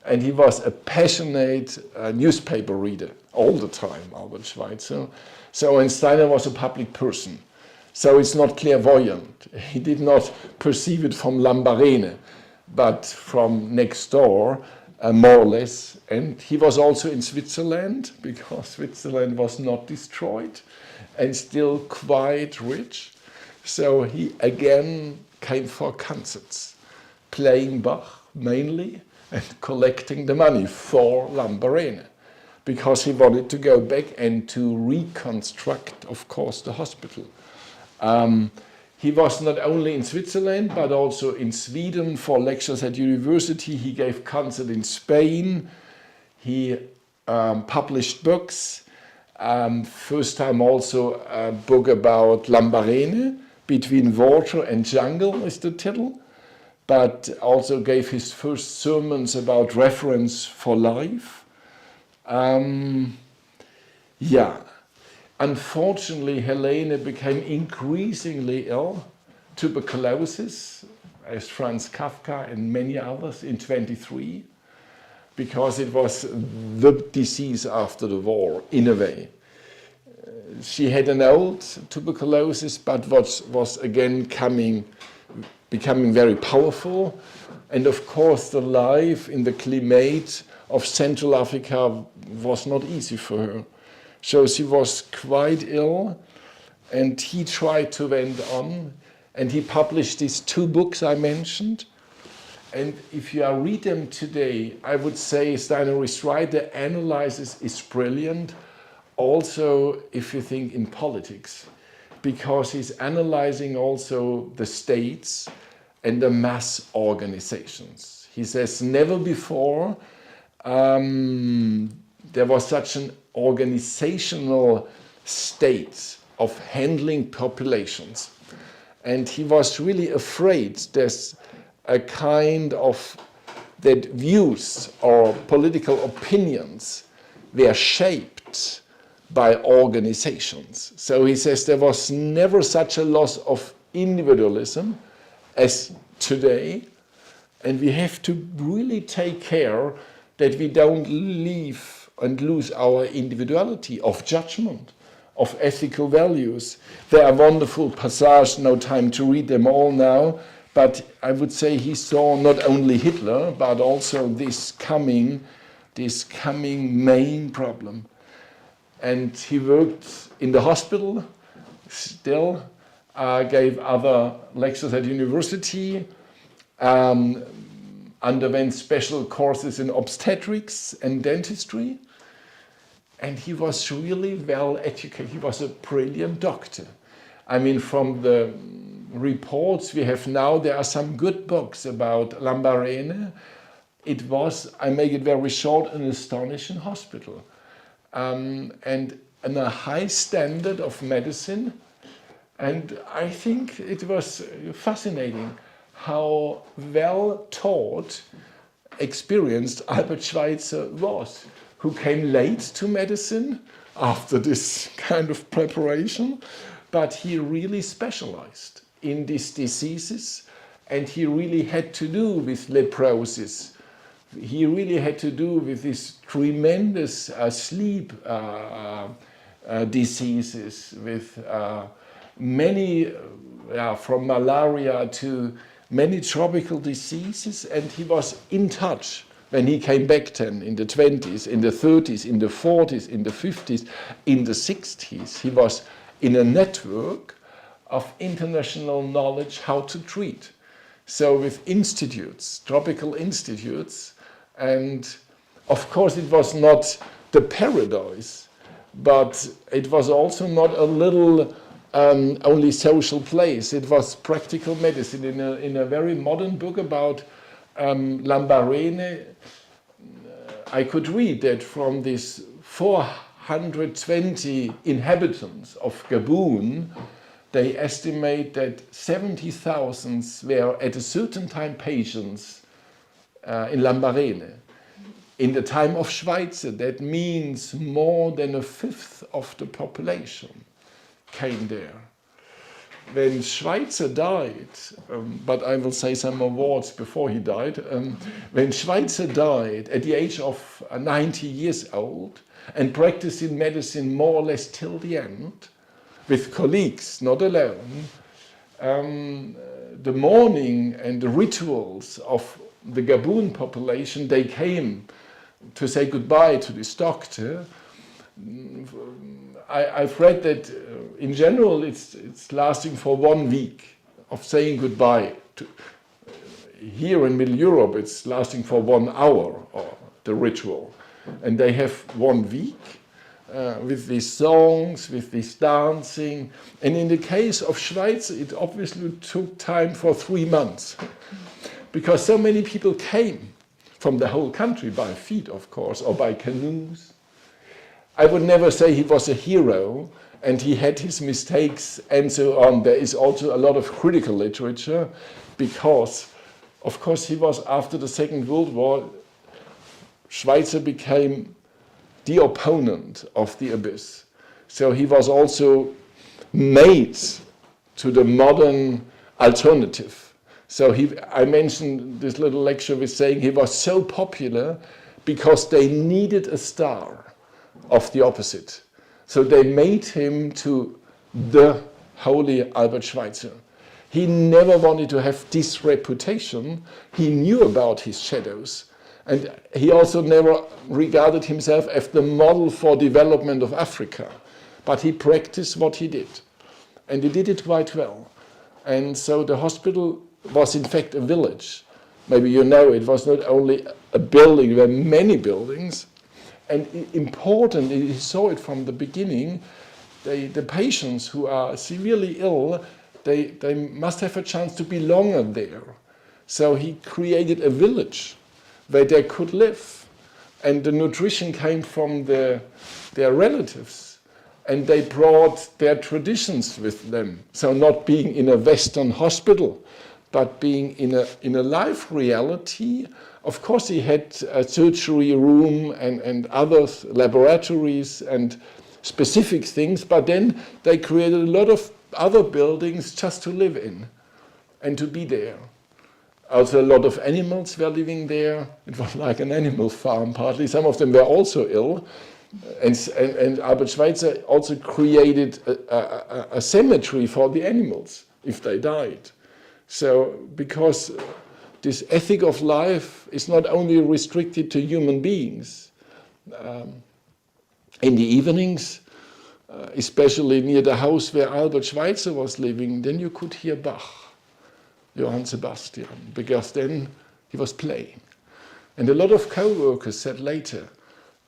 And he was a passionate newspaper reader all the time, Albert Schweitzer. So, and Steiner was a public person. So it's not clairvoyant. He did not perceive it from Lambarene, but from next door, more or less. And he was also in Switzerland, because Switzerland was not destroyed and still quite rich. So he again came for concerts, playing Bach mainly, and collecting the money for Lambarene, because he wanted to go back and to reconstruct, of course, the hospital. He was not only in Switzerland, but also in Sweden for lectures at university. He gave concerts in Spain. He published books. First time also a book about Lambarene, Between Water and Jungle is the title. But also gave his first sermons about reverence for life. Unfortunately, Helene became increasingly ill, tuberculosis, as Franz Kafka and many others in 23, because it was the disease after the war, in a way. She had an old tuberculosis, but was again becoming very powerful. And of course, the life in the climate of Central Africa was not easy for her. So she was quite ill, and he tried to went on, and he published these two books I mentioned. And if you read them today, I would say Steiner is right, the analysis is brilliant. Also, if you think in politics, because he's analyzing also the states and the mass organizations. He says never before there was such an organizational state of handling populations. And he was really afraid there's a kind of that views or political opinions were shaped by organizations. So he says there was never such a loss of individualism as today, and we have to really take care that we don't leave and lose our individuality of judgment, of ethical values. There are wonderful passages, no time to read them all now, but I would say he saw not only Hitler, but also this coming main problem. And he worked in the hospital still, gave other lectures at university, underwent special courses in obstetrics and dentistry, and he was really well educated. He was a brilliant doctor. I mean, from the reports we have now, there are some good books about Lambarene. It was, I make it very short, an astonishing hospital. And a high standard of medicine. And I think it was fascinating how well taught, experienced Albert Schweitzer was, who came late to medicine after this kind of preparation, but he really specialized in these diseases, and he really had to do with leprosis. He really had to do with these tremendous sleep diseases, with many, from malaria to many tropical diseases, and he was in touch when he came back then in the 20s, in the 30s, in the 40s, in the 50s, in the 60s. He was in a network of international knowledge how to treat. So with institutes, tropical institutes, and of course it was not the paradise, but it was also not a little only social place. It was practical medicine. In a very modern book about Lambarene, I could read that from these 420 inhabitants of Gabon, they estimate that 70,000 were at a certain time patients in Lambarene. In the time of Schweitzer, that means more than a fifth of the population came there. When Schweitzer died, but I will say some more words before he died, when Schweitzer died at the age of 90 years old and practicing medicine more or less till the end, with colleagues, not alone, the mourning and the rituals of the Gabon population, they came to say goodbye to this doctor. I've read that in general it's lasting for 1 week of saying goodbye. Here in Middle Europe it's lasting for 1 hour, or the ritual. And they have 1 week with these songs, with this dancing. And in the case of Schweitzer, it obviously took time for 3 months. Because so many people came from the whole country, by feet of course, or by canoes. I would never say he was a hero and he had his mistakes and so on. There is also a lot of critical literature because, of course, he was, after the Second World War, Schweitzer became the opponent of the abyss. So he was also made to the modern alternative. So I mentioned this little lecture with saying he was so popular because they needed a star of the opposite. So they made him to the holy Albert Schweitzer. He never wanted to have this reputation. He knew about his shadows. And he also never regarded himself as the model for development of Africa. But he practiced what he did. And he did it quite well. And so the hospital was in fact a village. Maybe you know it was not only a building, there were many buildings. And important, he saw it from the beginning, the patients who are severely ill, they must have a chance to be longer there. So he created a village where they could live. and the nutrition came from their relatives, and they brought their traditions with them. So not being in a Western hospital, but being in a life reality. Of course, he had a surgery room and other laboratories and specific things, but then they created a lot of other buildings just to live in and to be there. Also, a lot of animals were living there. It was like an animal farm, partly. Some of them were also ill. And Albert Schweitzer also created a cemetery for the animals if they died. So, because this ethic of life is not only restricted to human beings. In the evenings, especially near the house where Albert Schweitzer was living, then you could hear Bach, Johann Sebastian, because then he was playing. And a lot of co-workers said later,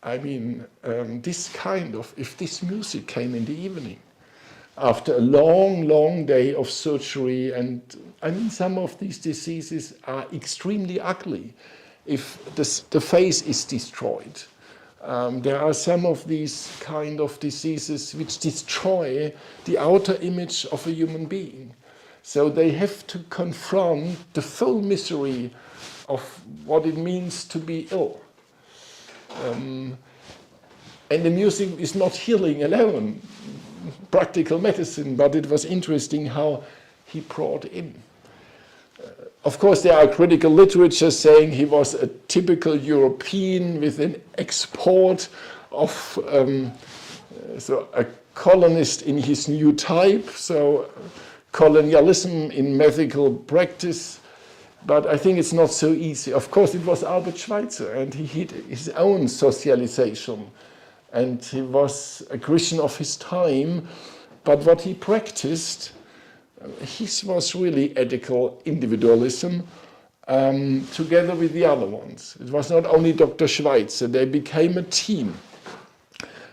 I mean, if this music came in the evening, after a long, long day of surgery, and I mean, some of these diseases are extremely ugly if the face is destroyed. There are some of these kind of diseases which destroy the outer image of a human being. So they have to confront the full misery of what it means to be ill. And the music is not healing alone, practical medicine, but it was interesting how he brought in. Of course, there are critical literature saying he was a typical European with an export of so a colonist in his new type, so colonialism in medical practice. But I think it's not so easy. Of course, it was Albert Schweitzer, and he had his own socialization. And he was a Christian of his time, but what he practiced, his was really ethical individualism together with the other ones. It was not only Dr. Schweitzer, they became a team.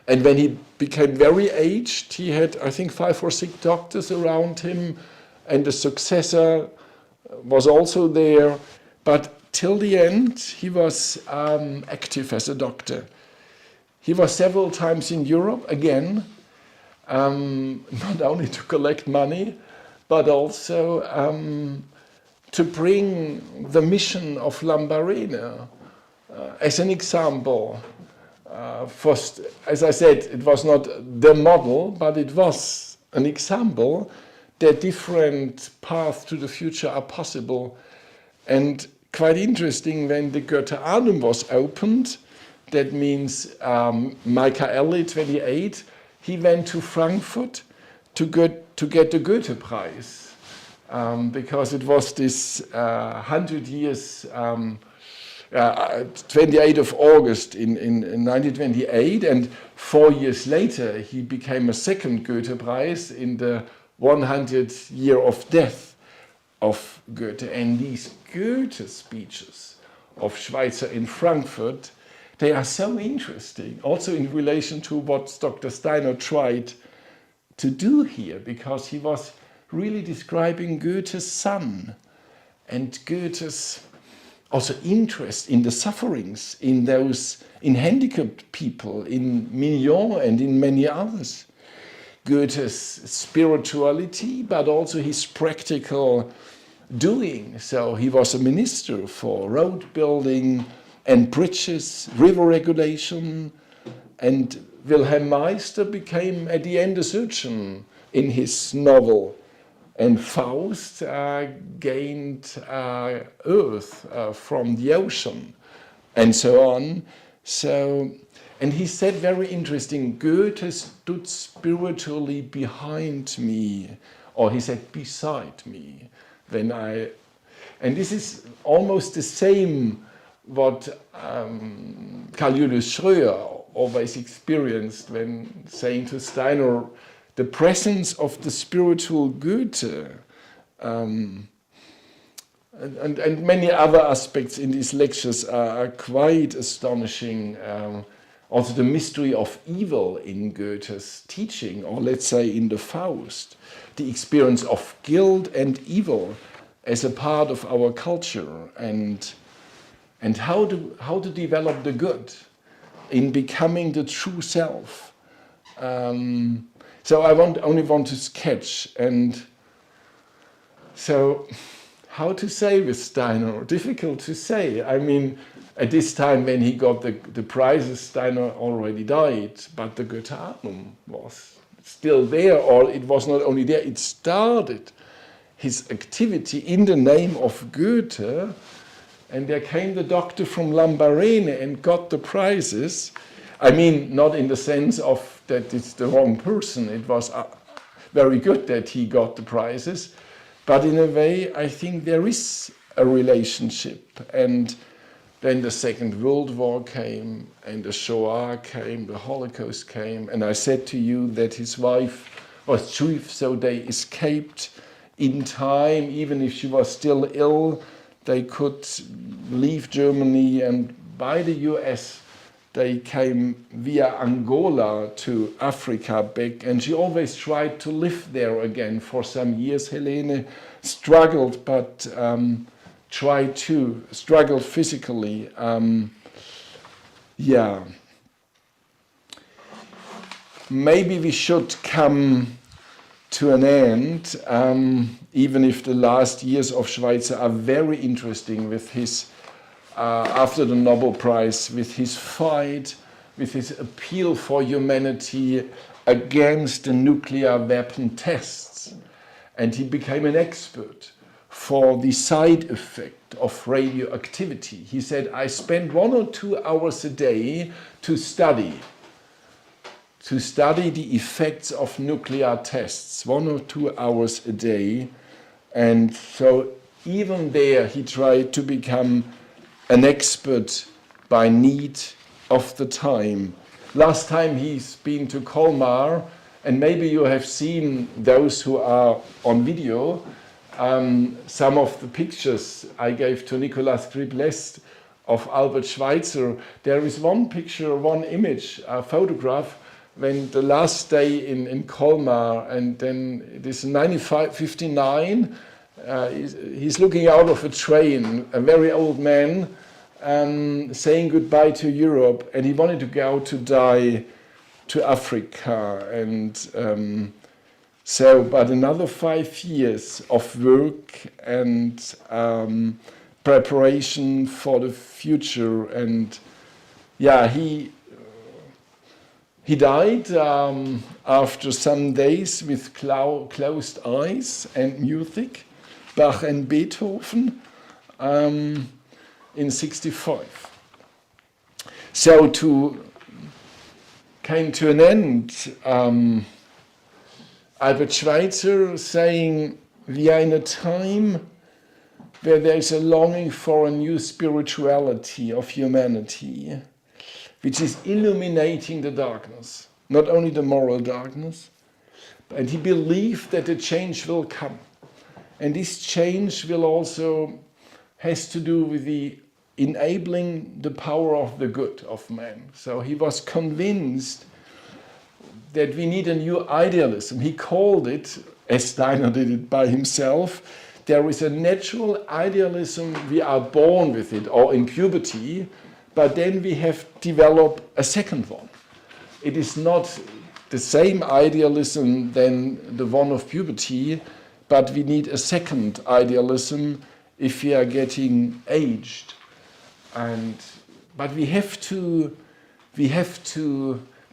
And when he became very aged, he had, I think, 5 or 6 doctors around him, and the successor was also there. But till the end, he was active as a doctor. He was several times in Europe, again, not only to collect money, but also to bring the mission of Lambarene as an example. First, as I said, it was not the model, but it was an example that different paths to the future are possible. And quite interesting, when the Goetheanum was opened, that means Michaeli 28, he went to Frankfurt to get the Goethe Prize, because it was this 100 years, 28th of August in 1928, and 4 years later he became a second Goethe Prize in the 100th year of death of Goethe. And these Goethe speeches of Schweitzer in Frankfurt, they are so interesting, also in relation to what Dr. Steiner tried to do here, because he was really describing Goethe's son and Goethe's also interest in the sufferings, in handicapped people, in Mignon and in many others. Goethe's spirituality, but also his practical doing. So he was a minister for road building and bridges, river regulation, and Wilhelm Meister became at the end a surgeon in his novel. And Faust gained earth from the ocean, and so on. So, and he said very interesting, Goethe stood spiritually behind me, or he said beside me, and this is almost the same what Karl Julius Schröer always experienced when saying to Steiner, the presence of the spiritual Goethe, and many other aspects in these lectures are quite astonishing. Also the mystery of evil in Goethe's teaching, or let's say in the Faust, the experience of guilt and evil as a part of our culture, and how to develop the good. in becoming the true self. So I only want to sketch, and so how to say with Steiner? Difficult to say. I mean, at this time when he got the prizes, Steiner already died, but the Goethe-Atmung was still there, or it was not only there, it started his activity in the name of Goethe, and there came the doctor from Lambarene and got the prizes. I mean, not in the sense of that it's the wrong person, it was very good that he got the prizes, but in a way I think there is a relationship. And then the Second World War came, and the Shoah came, the Holocaust came, and I said to you that his wife was Jewish, so they escaped in time. Even if she was still ill, they could leave Germany, and by the US they came via Angola to Africa back, and she always tried to live there again for some years. Helene struggled, but struggled physically. Yeah. Maybe we should come to an end, even if the last years of Schweitzer are very interesting with his, after the Nobel Prize, with his fight, with his appeal for humanity against the nuclear weapon tests. And he became an expert for the side effect of radioactivity. He said, I spend 1 or 2 hours a day to study the effects of nuclear tests, 1 or 2 hours a day. And so even there he tried to become an expert by need of the time. Last time he's been to Colmar, and maybe you have seen those who are on video, some of the pictures I gave to Nicolas Griblest of Albert Schweitzer. There is one picture, one image, a photograph, when the last day in Colmar, and then it is 1959, he's looking out of a train, a very old man, saying goodbye to Europe, and he wanted to go to die to Africa. And but another 5 years of work and preparation for the future. And yeah, he died after some days with closed eyes and music, Bach and Beethoven, in 65. So came to an end. Albert Schweitzer saying, we are in a time where there is a longing for a new spirituality of humanity, which is illuminating the darkness, not only the moral darkness, and he believed that a change will come. And this change will also has to do with the enabling the power of the good of man. So he was convinced that we need a new idealism. He called it, as Steiner did it by himself, there is a natural idealism, we are born with it, or in puberty, but then we have developed a second one. It is not the same idealism than the one of puberty, but we need a second idealism if we are getting aged. But we have to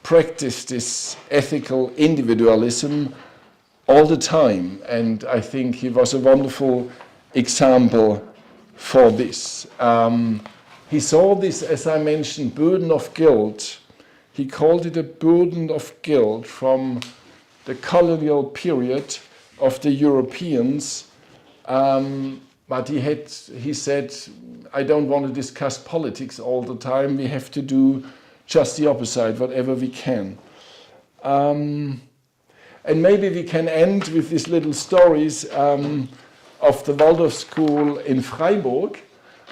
practice this ethical individualism all the time, and I think he was a wonderful example for this. He saw this, as I mentioned, burden of guilt. He called it a burden of guilt from the colonial period of the Europeans, but he said, I don't want to discuss politics all the time, we have to do just the opposite, whatever we can. And maybe we can end with these little stories of the Waldorf school in Freiburg.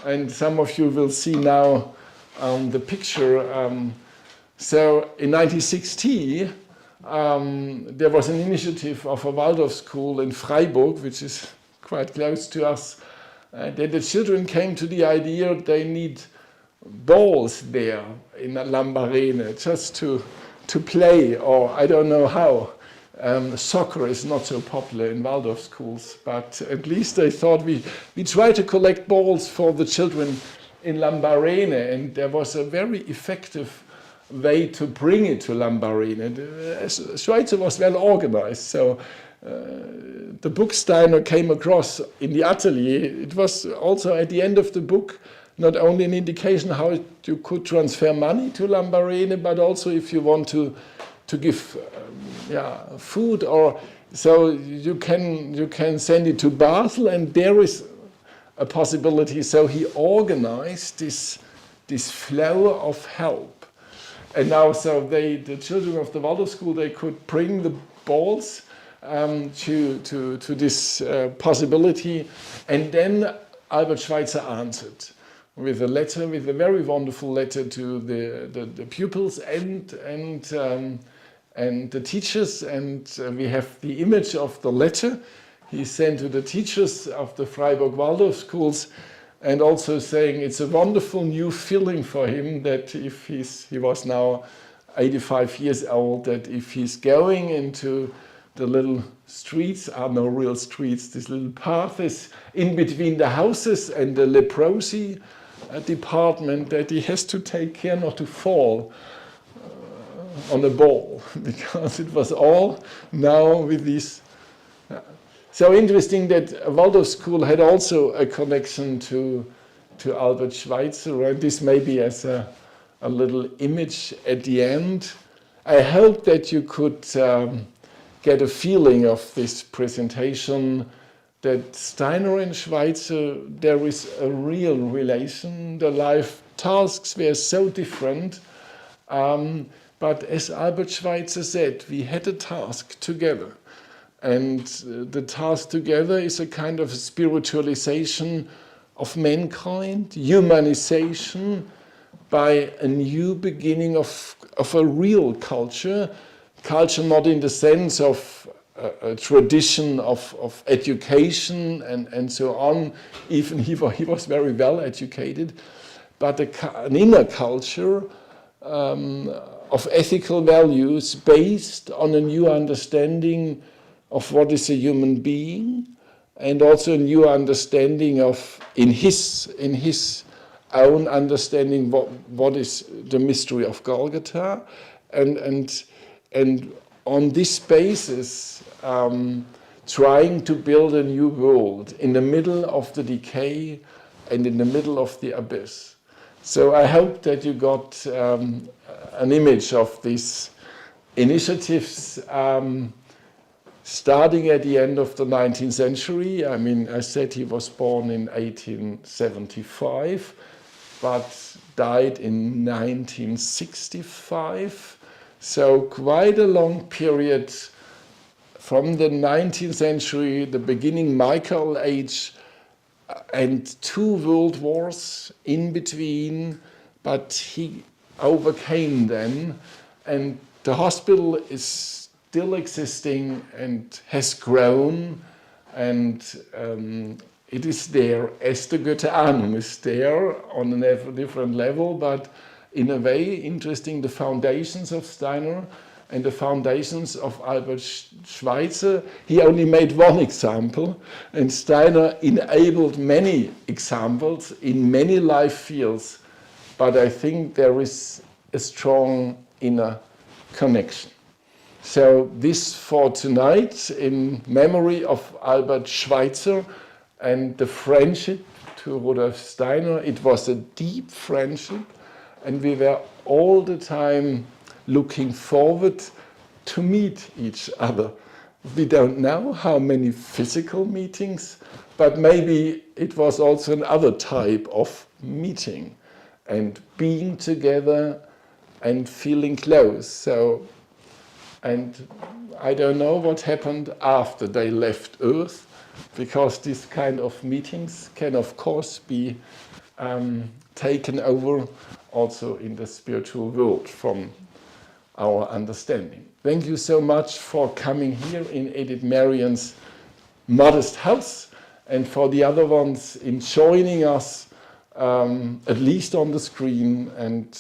And some of you will see now the picture. So in 1960, there was an initiative of a Waldorf school in Freiburg, which is quite close to us, that the children came to the idea they need balls there in Lambarene just to play, or I don't know how. Soccer is not so popular in Waldorf schools, but at least I thought we try to collect balls for the children in Lambarene, and there was a very effective way to bring it to Lambarene. Schweitzer was well organized, so the book Steiner came across in the atelier. It was also at the end of the book not only an indication how you could transfer money to Lambarene, but also if you want to give food, or so you can send it to Basel, and there is a possibility. So he organized this flow of help, and now so the children of the Waldorf school, they could bring the balls to this possibility, and then Albert Schweitzer answered with a letter, with a very wonderful letter to the pupils and the teachers, and we have the image of the letter he sent to the teachers of the Freiburg Waldorf schools, and also saying it's a wonderful new feeling for him that if he was now 85 years old, that if he's going into the little streets, are no real streets, these little paths in between the houses and the leprosy department, that he has to take care not to fall on a ball, because it was all now with these. So interesting that Waldorf school had also a connection to Albert Schweitzer, and this may be as a little image at the end. I hope that you could get a feeling of this presentation, that Steiner and Schweitzer, there is a real relation. The life tasks were so different. But as Albert Schweitzer said, we had a task together. And the task together is a kind of spiritualization of mankind, humanization, by a new beginning of a real culture. Culture not in the sense of a tradition of education and so on. Even he was very well educated. But an inner culture of ethical values based on a new understanding of what is a human being, and also a new understanding of, in his own understanding, what is the mystery of Golgotha, and on this basis trying to build a new world in the middle of the decay and in the middle of the abyss. So I hope that you got an image of these initiatives starting at the end of the 19th century. I mean, I said he was born in 1875, but died in 1965. So quite a long period from the 19th century, the beginning Michael Age, and 2 world wars in between, but he overcame them, and the hospital is still existing and has grown, and it is there as the Goetheanum is there on a different level, but in a way interesting, the foundations of Steiner and the foundations of Albert Schweitzer. He only made one example, and Steiner enabled many examples in many life fields, but I think there is a strong inner connection. So this for tonight, in memory of Albert Schweitzer and the friendship to Rudolf Steiner. It was a deep friendship, and we were all the time looking forward to meet each other. We don't know how many physical meetings, but maybe it was also another type of meeting and being together and feeling close. So, and I don't know what happened after they left Earth, because this kind of meetings can of course be taken over also in the spiritual world from our understanding. Thank you so much for coming here in Edith Marian's modest house, and for the other ones in joining us at least on the screen. And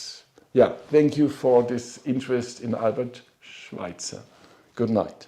yeah, thank you for this interest in Albert Schweitzer. Good night.